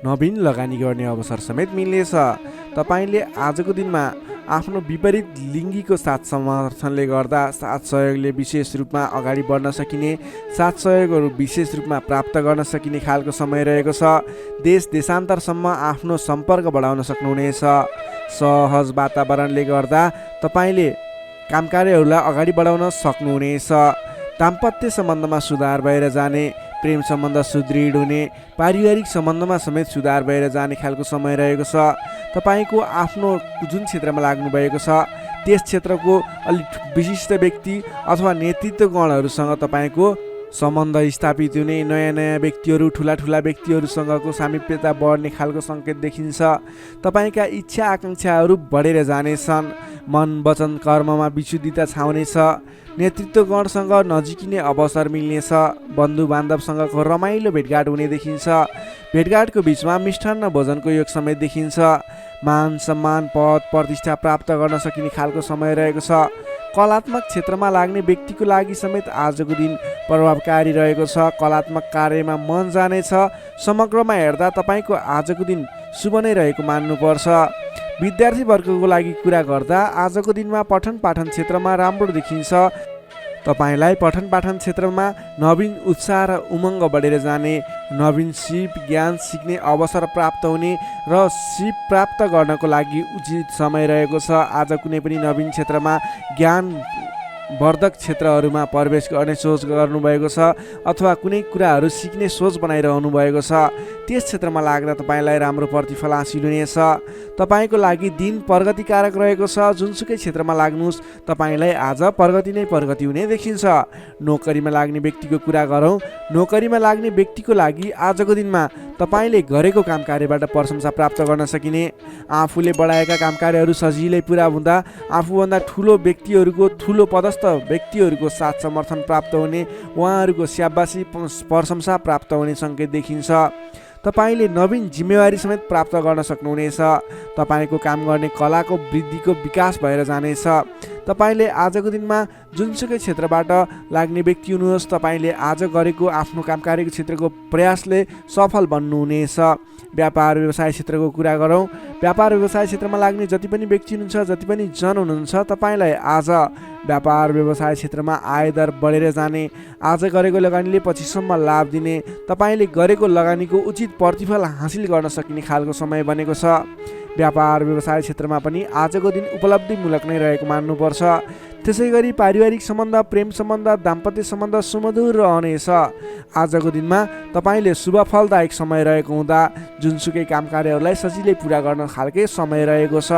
नवीन लगानी गर्ने अवसर समेत मिल्नेछ। तपाईँले आजको दिनमा आफ्नो विपरीत लिङ्गीको साथ समर्थनले गर्दा साथ सहयोगले विशेष रूपमा अगाडि बढ्न सकिने, साथ सहयोगहरू विशेष रूपमा प्राप्त गर्न सकिने खालको समय रहेको छ। देश देशान्तरसम्म आफ्नो सम्पर्क बढाउन सक्नुहुनेछ। सहज वातावरणले गर्दा तपाईँले काम कार्यहरूलाई अगाडि बढाउन सक्नुहुनेछ। दाम्पत्य सम्बन्धमा सुधार भएर जाने, प्रेम सम्बन्ध सुदृढ हुने, पारिवारिक सम्बन्धमा समेत सुधार भएर जाने खालको समय रहेको छ। तपाईँको आफ्नो जुन क्षेत्रमा लाग्नु भएको छ त्यस क्षेत्रको अलिक विशिष्ट व्यक्ति अथवा नेतृत्वगणहरूसँग तपाईँको सम्बन्ध स्थापित हुने, नयाँ नयाँ व्यक्तिहरू, ठुला ठुला व्यक्तिहरूसँगको सामिप्यता बढ्ने खालको सङ्केत देखिन्छ। तपाईँका इच्छा आकाङ्क्षाहरू बढेर जानेछन्। मन वचन कर्ममा विशुद्धिता छाउनेछ। नेतृत्वगणसँग नजिकिने अवसर मिल्नेछ। बन्धु बान्धवसँगको रमाइलो भेटघाट हुने देखिन्छ। भेटघाटको बिचमा मिष्टान्न भोजनको योग समेत देखिन्छ। मान सम्मान, पद प्रतिष्ठा प्राप्त गर्न सकिने खालको समय रहेको छ। कलात्मक क्षेत्रमा लाग्ने व्यक्तिको लागि समेत आजको दिन प्रभावकारी रहेको छ। कलात्मक कार्यमा मन जानेछ। समग्रमा हेर्दा तपाईँको आजको दिन शुभ नै रहेको मान्नुपर्छ। विद्यार्थी वर्गको लागि कुरा गर्दा आजको दिनमा पठन पाठन क्षेत्रमा राम्रो देखिन्छ। तपाईँलाई पठन पाठन क्षेत्रमा नवीन उत्साह र उमङ्ग बढेर जाने, नवीन सिप ज्ञान सिक्ने अवसर प्राप्त हुने र सिप प्राप्त गर्नको लागि उचित समय रहेको छ। आज कुनै पनि नवीन क्षेत्रमा ज्ञान वर्धक क्षेत्रहरूमा प्रवेश गर्ने सोच गर्नुभएको छ अथवा कुनै कुराहरू सिक्ने सोच बनाइरहनु भएको छ, त्यस क्षेत्रमा लाग्दा तपाईँलाई राम्रो प्रतिफल हासिल हुनेछ। तपाईँको लागि दिन प्रगतिकारक रहेको छ। जुनसुकै क्षेत्रमा लाग्नुहोस् तपाईँलाई आज प्रगति नै प्रगति हुने देखिन्छ। नोकरीमा लाग्ने व्यक्तिको कुरा गरौँ। नोकरीमा लाग्ने व्यक्तिको लागि आजको दिनमा तपाईँले गरेको काम कार्यबाट प्रशंसा प्राप्त गर्न सकिने, आफूले बढाएका काम कार्यहरू सजिलै पुरा हुँदा आफूभन्दा ठुलो व्यक्तिहरूको, ठुलो पदस्थ व्यक्तिहरूको साथ समर्थन प्राप्त हुने, उहाँहरूको स्याबासी प्रशंसा प्राप्त हुने सङ्केत देखिन्छ। तपाईँले नवीन जिम्मेवारी समेत प्राप्त गर्न सक्नुहुनेछ। तपाईँको काम गर्ने कलाको वृद्धिको विकास भएर जानेछ। तपाईँले आजको दिनमा जुनसुकै क्षेत्रबाट लाग्ने व्यक्ति हुनुहोस्, तपाईँले आज गरेको आफ्नो काम कार्यको क्षेत्रको प्रयासले सफल बन्नुहुनेछ। व्यापार व्यवसाय क्षेत्रको कुरा गरौँ। व्यापार व्यवसाय क्षेत्रमा लाग्ने जति पनि व्यक्ति हुनुहुन्छ, जति पनि जन हुनुहुन्छ, तपाईँलाई आज व्यापार व्यवसाय क्षेत्रमा आयदर बढेर जाने, आज गरेको लगानीले पछिसम्म लाभ दिने, तपाईँले गरेको लगानीको उचित प्रतिफल हासिल गर्न सकिने खालको समय बनेको छ। व्यापार व्यवसाय क्षेत्रमा पनि आजको दिन उपलब्धिमूलक नै रहेको मान्नुपर्छ। त्यसै गरी पारिवारिक सम्बन्ध, प्रेम सम्बन्ध, दाम्पत्य सम्बन्ध सुमधुर रहनेछ। आजको दिनमा तपाईँले शुभ फलदायक समय रहेको हुँदा जुनसुकै काम कार्यहरूलाई सजिलै पुरा गर्न खालके समय रहेको छ।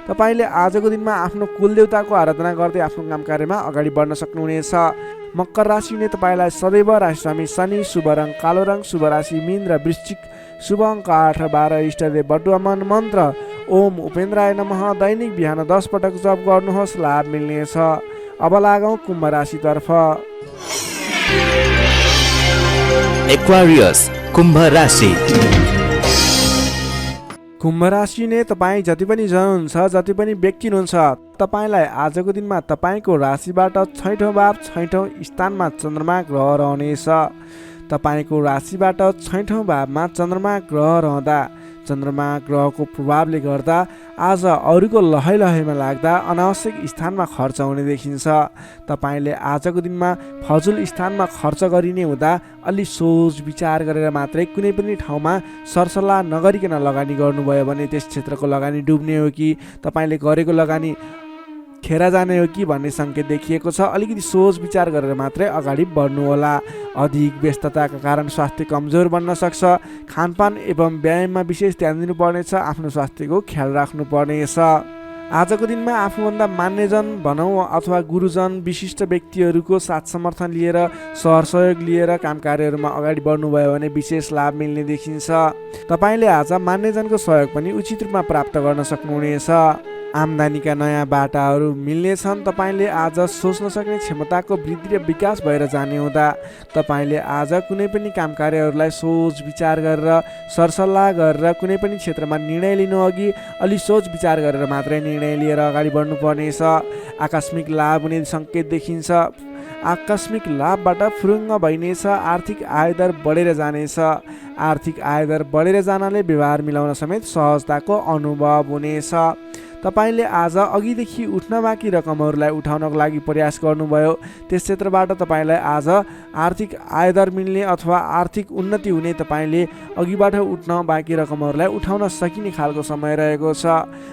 तपाईँले आजको दिनमा आफ्नो कुलदेवताको आराधना गर्दै आफ्नो काम कार्यमा अगाडि बढ्न सक्नुहुनेछ। मकर राशिले तपाईँलाई सदैव राशिस्वामी शनि, शुभ रङ कालो रङ, शुभ राशि मीन र वृश्चिक, शुभ अङ्क 8 र 12, इष्टदेव बटुवामन, मन्त्र ओम उपेन्द्राय नमः। दैनिक बिहान 10 पटक जप गर्नुहोस्, लाभ मिल्नेछ। अब लागौँ कुम्भ राशितर्फ। एक्वारियस कुम्भ राशि। कुम्भ राशि नै तपाईँ जति पनि जन हुनुहुन्छ, जति पनि व्यक्ति हुनुहुन्छ, तपाईँलाई आजको दिनमा तपाईँको राशिबाट 6औँ भाव 6औँ स्थानमा चन्द्रमा ग्रह रहनेछ। तपाईँको राशिबाट 6औँ भावमा चन्द्रमा ग्रह रहँदा चन्द्रमा ग्रहको प्रभावले गर्दा आज अरूको लहैमा लाग्दा अनावश्यक स्थानमा खर्च हुने देखिन्छ। तपाईँले आजको दिनमा फजुल स्थानमा खर्च गरिने हुँदा अलि सोच विचार गरेर मात्रै कुनै पनि ठाउँमा सरसल्लाह नगरिकन लगानी गर्नुभयो भने त्यस क्षेत्रको लगानी डुब्ने हो कि तपाईँले गरेको लगानी खेर जाने हो कि भन्ने सङ्केत देखिएको छ। अलिकति सोच विचार गरेर मात्रै अगाडि बढ्नुहोला। अधिक व्यस्तताका कारण स्वास्थ्य कमजोर बन्न सक्छ। खानपान एवं व्यायाममा विशेष ध्यान दिनुपर्नेछ। आफ्नो स्वास्थ्यको ख्याल राख्नुपर्नेछ। आजको दिनमा आफूभन्दा मान्यजन भनौँ अथवा गुरुजन, विशिष्ट व्यक्तिहरूको साथ समर्थन लिएर, सहयोग लिएर काम कार्यहरूमा अगाडि बढ्नुभयो भने विशेष लाभ मिल्ने देखिन्छ। तपाईँले आज मान्यजनको सहयोग पनि उचित रूपमा प्राप्त गर्न सक्नुहुनेछ। आम्दानीका नयाँ बाटाहरू मिल्नेछन्। तपाईँले आज सोच्न सक्ने क्षमताको वृद्धि र विकास भएर जाने हुँदा तपाईँले आज कुनै पनि काम कार्यहरूलाई सोच विचार गरेर, सरसल्लाह गरेर कुनै पनि क्षेत्रमा निर्णय लिनु अघि अलि सोच विचार गरेर मात्रै निर्णय लिएर अगाडि बढ्नुपर्नेछ। आकस्मिक लाभ हुने सङ्केत देखिन्छ। आकस्मिक लाभबाट फुरुङ्ग भइनेछ। आर्थिक आयदर बढेर जानेछ। आर्थिक आयदर बढेर जानाले व्यवहार मिलाउन समेत सहजताको अनुभव हुनेछ। तपाईँले आज अघिदेखि उठ्न बाँकी रकमहरूलाई उठाउनको लागि प्रयास गर्नुभयो, त्यस क्षेत्रबाट तपाईँलाई आज आर्थिक आयदर मिल्ने अथवा आर्थिक उन्नति हुने, तपाईँले अघिबाट उठ्न बाँकी रकमहरूलाई उठाउन सकिने खालको समय रहेको छ।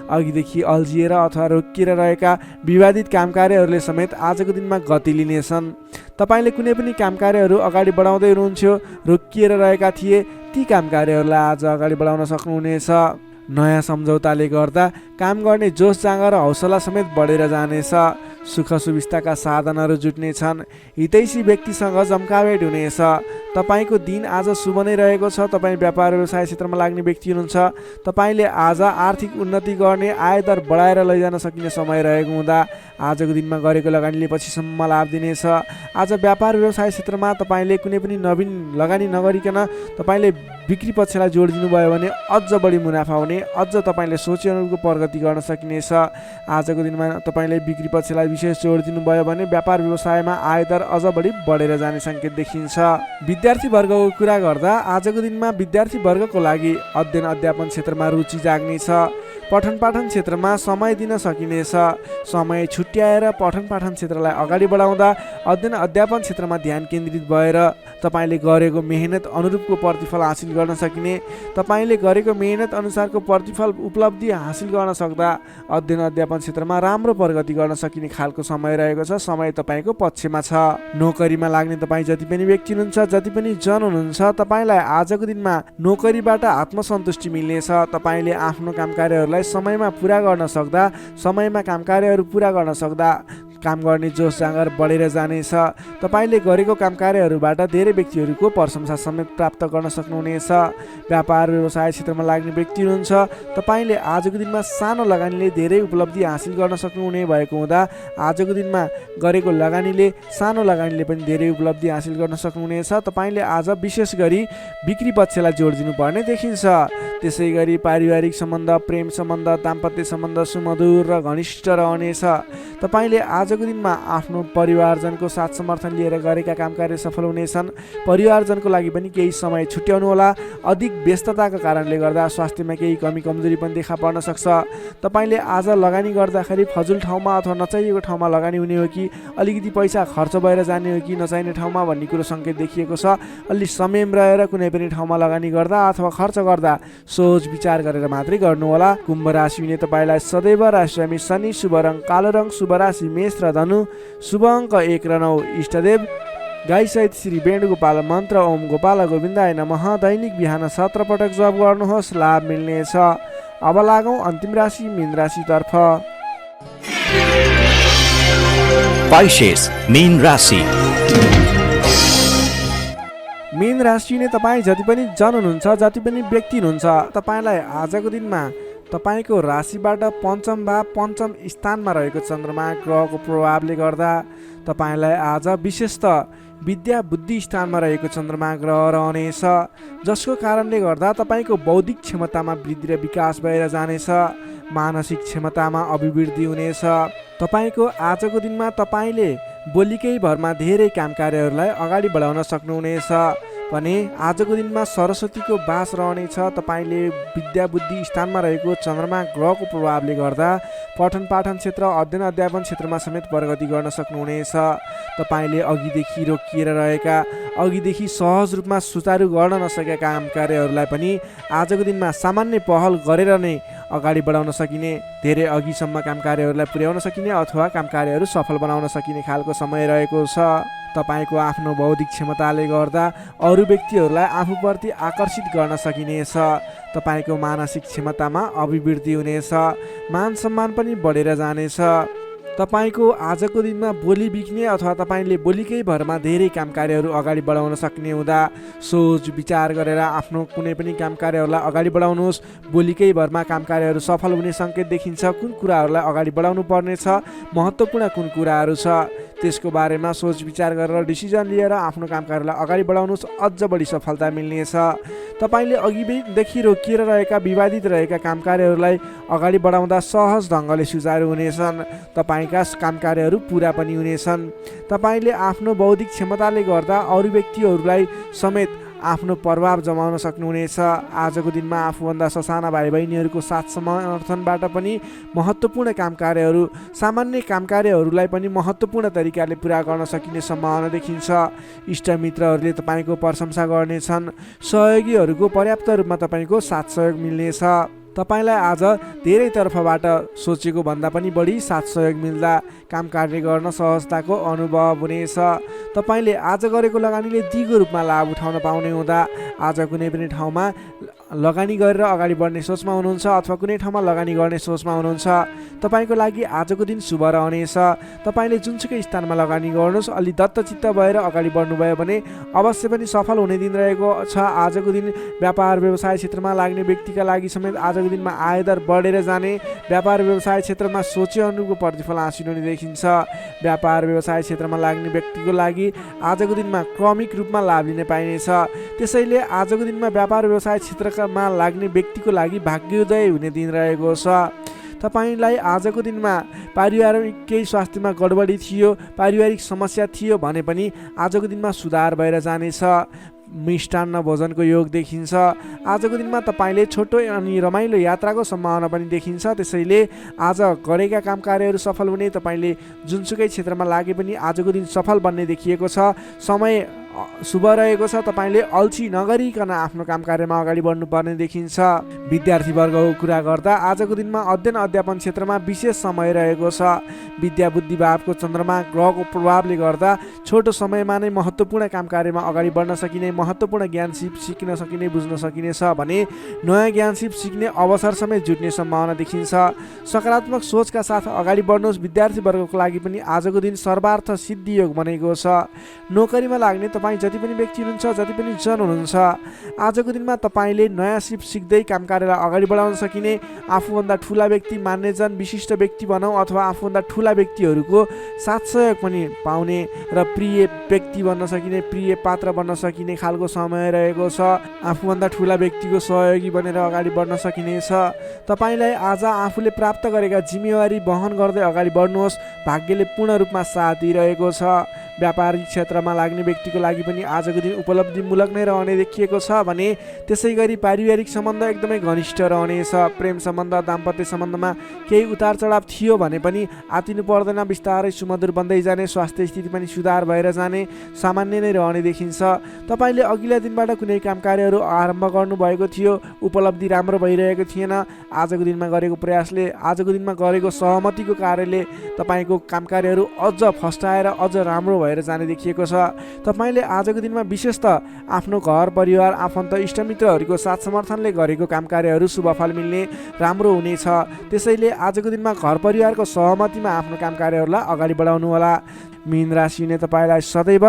अघिदेखि अल्झिएर अथवा रोकिएर रहेका विवादित काम कार्यहरूले समेत आजको दिनमा गति लिनेछन्। तपाईँले कुनै पनि काम कार्यहरू अगाडि बढाउँदै हुनुहुन्थ्यो, रोकिएर रहेका थिए, ती काम कार्यहरूलाई आज अगाडि बढाउन सक्नुहुनेछ। नयाँ सम्झौताले गर्दा काम गर्ने जोस जाँगर र हौसला समेत बढेर जानेछ। सुख सुविस्ताका साधनहरू जुट्नेछन्। हितैषी व्यक्तिसँग जम्काभेट हुनेछ। तपाईँको दिन आज शुभ नै रहेको छ। तपाईँ व्यापार व्यवसाय क्षेत्रमा लाग्ने व्यक्ति हुनुहुन्छ। तपाईँले आज आर्थिक उन्नति गर्ने, आयदर बढाएर लैजान सकिने समय रहेको हुँदा आजको दिनमा गरेको लगानीले पछिसम्म लाभ दिनेछ। आज व्यापार व्यवसाय क्षेत्रमा तपाईँले कुनै पनि नवीन लगानी नगरिकन तपाईँले बिक्री पक्षलाई जोड दिनुभयो भने अझ बढी मुनाफा हुने, अझ तपाईँले सोचे अनुरूपको प्रगति गर्न सकिनेछ। आजको दिनमा तपाईँले बिक्री पक्षलाई विशेष जोड दिनुभयो भने व्यापार व्यवसायमा आयदर अझ बढी बढेर जाने सङ्केत देखिन्छ। विद्यार्थी वर्गको कुरा गर्दा आजको दिनमा विद्यार्थी वर्गको लागि अध्ययन अध्यापन क्षेत्रमा रुचि जाग्नेछ। पठन पाठन क्षेत्रमा समय दिन सकिनेछ। समय छुट्याएर पठन पाठन क्षेत्रलाई अगाडि बढाउँदा अध्ययन अध्यापन क्षेत्रमा ध्यान केन्द्रित भएर तपाईँले गरेको मेहनत अनुरूपको प्रतिफल हासिल गर्न सकिने, तपाईँले गरेको मेहनत अनुसारको प्रतिफल उपलब्धि हासिल गर्न सक्दा अध्ययन अध्यापन क्षेत्रमा राम्रो प्रगति गर्न सकिने खालको समय रहेको छ। समय तपाईँको पक्षमा छ। नोकरीमा लाग्ने तपाईँ जति पनि व्यक्ति हुनुहुन्छ, जति पनि जन हुनुहुन्छ, तपाईँलाई आजको दिनमा नोकरीबाट आत्मसन्तुष्टि मिल्नेछ। तपाईँले आफ्नो काम कार्यहरूलाई समयमा पुरा गर्न सक्दा, समयमा काम कार्यहरू पुरा गर्न सक्दा काम गर्ने जोस जाँगर बढेर जानेछ। तपाईँले गरेको काम कार्यहरूबाट धेरै व्यक्तिहरूको प्रशंसा समेत प्राप्त गर्न सक्नुहुनेछ। व्यापार व्यवसाय क्षेत्रमा लाग्ने व्यक्ति हुनुहुन्छ, तपाईँले आजको दिनमा सानो लगानीले धेरै उपलब्धि हासिल गर्न सक्नुहुने भएको हुँदा आजको दिनमा गरेको लगानीले, सानो लगानीले पनि धेरै उपलब्धि हासिल गर्न सक्नुहुनेछ। तपाईँले आज विशेष गरी बिक्री पक्षलाई जोड दिनुपर्ने देखिन्छ। त्यसै गरी पारिवारिक सम्बन्ध, प्रेम सम्बन्ध, दाम्पत्य सम्बन्ध सुमधुर र घनिष्ठ रहनेछ। तपाईँले आजको दिनमा आफ्नो परिवारजनको साथ समर्थन लिएर गरेका काम कार्य सफल हुनेछन्। परिवारजनको लागि पनि केही समय छुट्याउनु होला। अधिक व्यस्तताको कारणले गर्दा स्वास्थ्यमा केही कमी कमजोरी पनि देखा पर्न सक्छ। तपाईँले आज लगानी गर्दाखेरि फजुल ठाउँमा अथवा नचाहिएको ठाउँमा लगानी हुने हो कि अलिकति पैसा खर्च भएर जाने हो कि नचाहिने ठाउँमा भन्ने कुरो सङ्केत देखिएको छ। अलि संयम रहेर कुनै पनि ठाउँमा लगानी गर्दा अथवा खर्च गर्दा सोच विचार गरेर मात्रै गर्नुहोला। कुम्भ राशि हुने तपाईँलाई सदैव राशिरामी शनि, शुभ रङ कालो रङ, शुभ राशि मेष र धनु, शुभ अङ्क 1 र 9, इष्टदेव गाईसहित श्री वेणुगोपाल मन्त्र ओम गोपाल गोविन्दाय नमः दैनिक बिहान 17 पटक जप गर्नुहोस्, लाभ मिल्नेछ। अब लागौँ अन्तिम राशि मीन राशितर्फ। Pisces, मीन राशि। मीन राशि नै तपाईँ जति पनि जन हुनुहुन्छ, जति पनि व्यक्ति हुनुहुन्छ, तपाईँलाई आजको दिनमा तपाईँको राशिबाट पञ्चम भाव पञ्चम स्थानमा रहेको चन्द्रमा ग्रहको प्रभावले गर्दा तपाईँलाई आज विशेषतः विद्या बुद्धि स्थानमा रहेको चन्द्रमा ग्रह रहनेछ, जसको कारणले गर्दा तपाईँको बौद्धिक क्षमतामा वृद्धि र विकास भएर जानेछ। मानसिक क्षमतामा अभिवृद्धि हुनेछ। तपाईँको आजको दिनमा तपाईँले बोलीकै भरमा धेरै काम कार्यहरूलाई अगाडि बढाउन सक्नुहुनेछ भने आजको दिनमा सरस्वतीको बास रहनेछ। तपाईँले विद्या बुद्धि स्थानमा रहेको चन्द्रमा ग्रहको प्रभावले गर्दा पठन पाठन क्षेत्र, अध्ययन अध्यापन क्षेत्रमा समेत प्रगति गर्न सक्नुहुनेछ। तपाईँले अघिदेखि रोकिएर रहेका, अघिदेखि सहज रूपमा सुचारू गर्न नसकेका काम कार्यहरूलाई पनि आजको दिनमा सामान्य पहल गरेर नै अगाडि बढाउन सकिने, धेरै अघिसम्म काम कार्यहरूलाई पुर्याउन सकिने अथवा काम कार्यहरू सफल बनाउन सकिने खालको समय रहेको छ। तपाईँको आफ्नो बौद्धिक क्षमताले गर्दा अरू व्यक्तिहरूलाई आफूप्रति आकर्षित गर्न सकिनेछ। तपाईँको मानसिक क्षमतामा अभिवृद्धि हुनेछ। मान सम्मान पनि बढेर जानेछ। तपाईँको आजको दिनमा बोली बिक्ने अथवा तपाईँले बोलीकै भरमा धेरै काम कार्यहरू अगाडि बढाउन सक्ने हुँदा सोच विचार गरेर आफ्नो कुनै पनि काम कार्यहरूलाई अगाडि बढाउनुहोस्। बोलीकै भरमा काम कार्यहरू सफल हुने सङ्केत देखिन्छ। कुन कुराहरूलाई अगाडि बढाउनु पर्नेछ, महत्त्वपूर्ण कुन कुराहरू छ, त्यसको बारेमा सोच विचार गरेर डिसिजन लिएर आफ्नो काम कार्यलाई अगाडि बढाउनुहोस्, अझ बढी सफलता मिल्नेछ। तपाईँले अघिदेखि रोकिएर रहेका, विवादित रहेका काम कार्यहरूलाई अगाडि बढाउँदा सहज ढङ्गले सुचारू हुनेछन्। तपाईँका काम कार्यहरू पुरा पनि हुनेछन्। तपाईँले आफ्नो बौद्धिक क्षमताले गर्दा अरू व्यक्तिहरूलाई समेत आफ्नो प्रभाव जमाउन सक्नुहुनेछ। आजको दिनमा आफूभन्दा ससाना भाइ बहिनीहरूको साथ समर्थनबाट पनि महत्त्वपूर्ण काम कार्यहरू, सामान्य काम कार्यहरूलाई पनि महत्त्वपूर्ण तरिकाले पुरा गर्न सकिने सम्भावना देखिन्छ। इष्टमित्रहरूले तपाईँको प्रशंसा गर्नेछन्। सहयोगीहरूको पर्याप्त रूपमा तपाईँको साथ सहयोग मिल्नेछ। तपाईँलाई आज धेरै तर्फबाट सोचेको भन्दा पनि बढी साथ सहयोग मिल्दा काम कार्य गर्न सहजताको अनुभव हुनेछ। तपाईँले आज गरेको लगानीले दिगो रूपमा लाभ उठाउन पाउने हुँदा आज कुनै पनि ठाउँमा लगानी गरेर अगाडि बढ्ने सोचमा हुनुहुन्छ अथवा कुनै ठाउँमा लगानी गर्ने सोचमा हुनुहुन्छ। तपाईँको लागि आजको दिन शुभ रहनेछ। तपाईँले जुनसुकै स्थानमा लगानी गर्नुहोस्, अलि दत्तचित्त भएर अगाडि बढ्नुभयो भने अवश्य पनि सफल हुने दिन रहेको छ। आजको दिन व्यापार व्यवसाय क्षेत्रमा लाग्ने व्यक्तिका लागि समेत आजको दिनमा आयदर बढेर जाने, व्यापार व्यवसाय क्षेत्रमा सोचे अनुरूपको प्रतिफल हासिल हुने देखिन्छ। व्यापार व्यवसाय क्षेत्रमा लाग्ने व्यक्तिको लागि आजको दिनमा क्रमिक रूपमा लाभ लिन पाइनेछ। त्यसैले आजको दिनमा व्यापार व्यवसाय क्षेत्रमा लाग्ने व्यक्तिको लागि भाग्योदय हुने दिन रहेको छ। तपाईँलाई आजको दिनमा पारिवारिक केही स्वास्थ्यमा गडबडी थियो, पारिवारिक समस्या थियो भने पनि आजको दिनमा सुधार भएर जानेछ। मिष्टान्न भोजनको योग देखिन्छ। आजको दिनमा तपाईँले छोटो अनि रमाइलो यात्राको सम्भावना पनि देखिन्छ। त्यसैले आज गरेका काम कार्यहरू सफल हुने, तपाईँले जुनसुकै क्षेत्रमा लागे पनि आजको दिन सफल बन्ने देखिएको छ। समय शुभ रहेको छ। तपाईँले अल्छी नगरिकन आफ्नो काम कार्यमा अगाडि बढ्नुपर्ने देखिन्छ। विद्यार्थी वर्गको कुरा गर्दा आजको दिनमा अध्ययन अध्यापन क्षेत्रमा विशेष समय रहेको छ। विद्या बुद्धि भावको चन्द्रमा ग्रहको प्रभावले गर्दा छोटो समयमा नै महत्त्वपूर्ण काम कार्यमा अगाडि बढ्न सकिने, महत्त्वपूर्ण ज्ञान सिक्न सकिने, बुझ्न सकिने छ भने नयाँ ज्ञान सिक्ने अवसर समेत जुट्ने सम्भावना देखिन्छ। सकारात्मक सोचका साथ अगाडि बढ्नुहोस्। विद्यार्थी वर्गको लागि पनि आजको दिन सर्वार्थ सिद्धि योग बनेको छ। नोकरीमा लाग्ने तपाईँ जति पनि व्यक्ति हुनुहुन्छ, जति पनि जन हुनुहुन्छ, आजको दिनमा तपाईँले नयाँ सिप सिक्दै काम कार्यलाई अगाडि बढाउन सकिने, आफूभन्दा ठुला व्यक्ति मान्ने जन विशिष्ट व्यक्ति भनौँ अथवा आफूभन्दा ठुला व्यक्तिहरूको साथ सहयोग पनि पाउने र प्रिय व्यक्ति बन्न सकिने, प्रिय पात्र बन्न सकिने खालको समय रहेको छ। आफूभन्दा ठुला व्यक्तिको सहयोगी बनेर अगाडि बढ्न सकिनेछ। तपाईँलाई आज आफूले प्राप्त गरेका जिम्मेवारी वहन गर्दै अगाडि बढ्नुहोस्। भाग्यले पूर्ण रूपमा साथ दिइरहेको छ। व्यापारिक क्षेत्रमा लाग्ने व्यक्तिको लागि पनि आजको दिन उपलब्धिमूलक नै रहने देखिएको छ भने त्यसै गरी पारिवारिक सम्बन्ध एकदमै घनिष्ठ रहनेछ। प्रेम सम्बन्ध, दाम्पत्य सम्बन्धमा केही उतार चढाव थियो भने पनि आतिनु पर्दैन, बिस्तारै सुमधुर बन्दै जाने, स्वास्थ्य स्थिति पनि सुधार भएर जाने, सामान्य नै रहने देखिन्छ। तपाईँले अघिल्ला दिनबाट कुनै काम कार्यहरू आरम्भ गर्नुभएको थियो, उपलब्धि राम्रो भइरहेको थिएन। आजको दिनमा गरेको प्रयासले, आजको दिनमा गरेको सहमतिको कार्यले तपाईँको काम कार्यहरू अझ फस्टाएर अझ राम्रो भएर जाने देखिएको छ। तपाईँले आजको दिनमा विशेष त आफ्नो घर परिवार, आफन्त इष्टमित्रहरूको साथ समर्थनले गरेको काम कार्यहरू शुभफल मिल्ने, राम्रो हुनेछ। त्यसैले आजको दिनमा घर परिवारको सहमतिमा आफ्नो काम कार्यहरूलाई अगाडि बढाउनु होला। मीन राशि हुने तपाईँलाई सदैव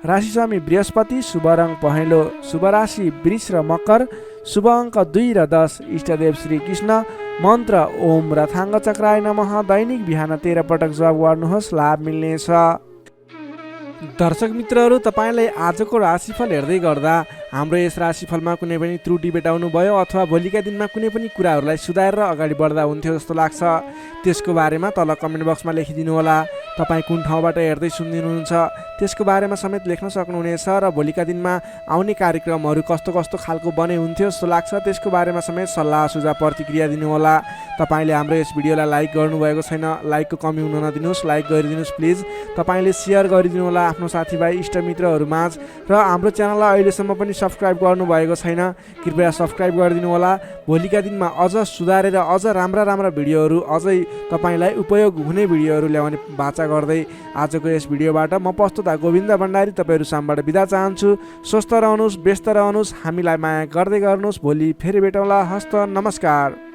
राशिस्वामी बृहस्पति, शुभ रङ पहेँलो, शुभ राशि वृष र मकर, शुभ अङ्क 2 र 10, इष्टदेव श्री कृष्ण, मन्त्र ओम रथाङ्ग चक्राय नमः। दैनिक बिहान 13 पटक जप गर्नुहोस्, लाभ मिल्नेछ। दर्शक मित्रहरू, तपाईँलाई आजको राशिफल हेर्दै गर्दा हाम्रो यस राशिफलमा कुनै पनि त्रुटि भेटाउनु भयो अथवा भोलिका दिनमा कुनै पनि कुराहरूलाई सुधारेर अगाडि बढ्दा हुन्थ्यो जस्तो लाग्छ, त्यसको बारेमा तल कमेन्ट बक्समा लेखिदिनु होला। तपाईँ कुन ठाउँबाट हेर्दै सुनिदिनुहुन्छ त्यसको बारेमा समेत लेख्न सक्नुहुनेछ र भोलिका दिनमा आउने कार्यक्रमहरू कस्तो कस्तो खालको बने हुन्थ्यो जस्तो लाग्छ त्यसको बारेमा समेत सल्लाह सुझाव प्रतिक्रिया दिनुहोला। तपाईँले हाम्रो यस भिडियोलाई लाइक गर्नुभएको छैन, लाइकको कमी हुन नदिनुहोस्, लाइक गरिदिनुहोस् प्लिज। तपाईँले सेयर गरिदिनु होला आफ्नो साथीभाइ इष्टमित्रहरूमाझ र हाम्रो च्यानललाई अहिलेसम्म पनि सब्सक्राइब गर्नुभएको छैन, कृपया सब्सक्राइब गरिदिनु होला। भोलिका दिनमा अझ सुधारेर अझ राम्रा भिडियोहरू, अझै तपाईँलाई उपयोग हुने भिडियोहरू ल्याउने बाचा गर्दै आजको यस भिडियोबाट म प्रस्तुता गोविन्द भण्डारी तपाईँहरू सामबाट बिदा चाहन्छु। स्वस्थ रहनुहोस्, व्यस्त रहनुहोस्, हामीलाई माया गर्दै गर्नुहोस्। भोलि फेरि भेटौँला। हस्त नमस्कार।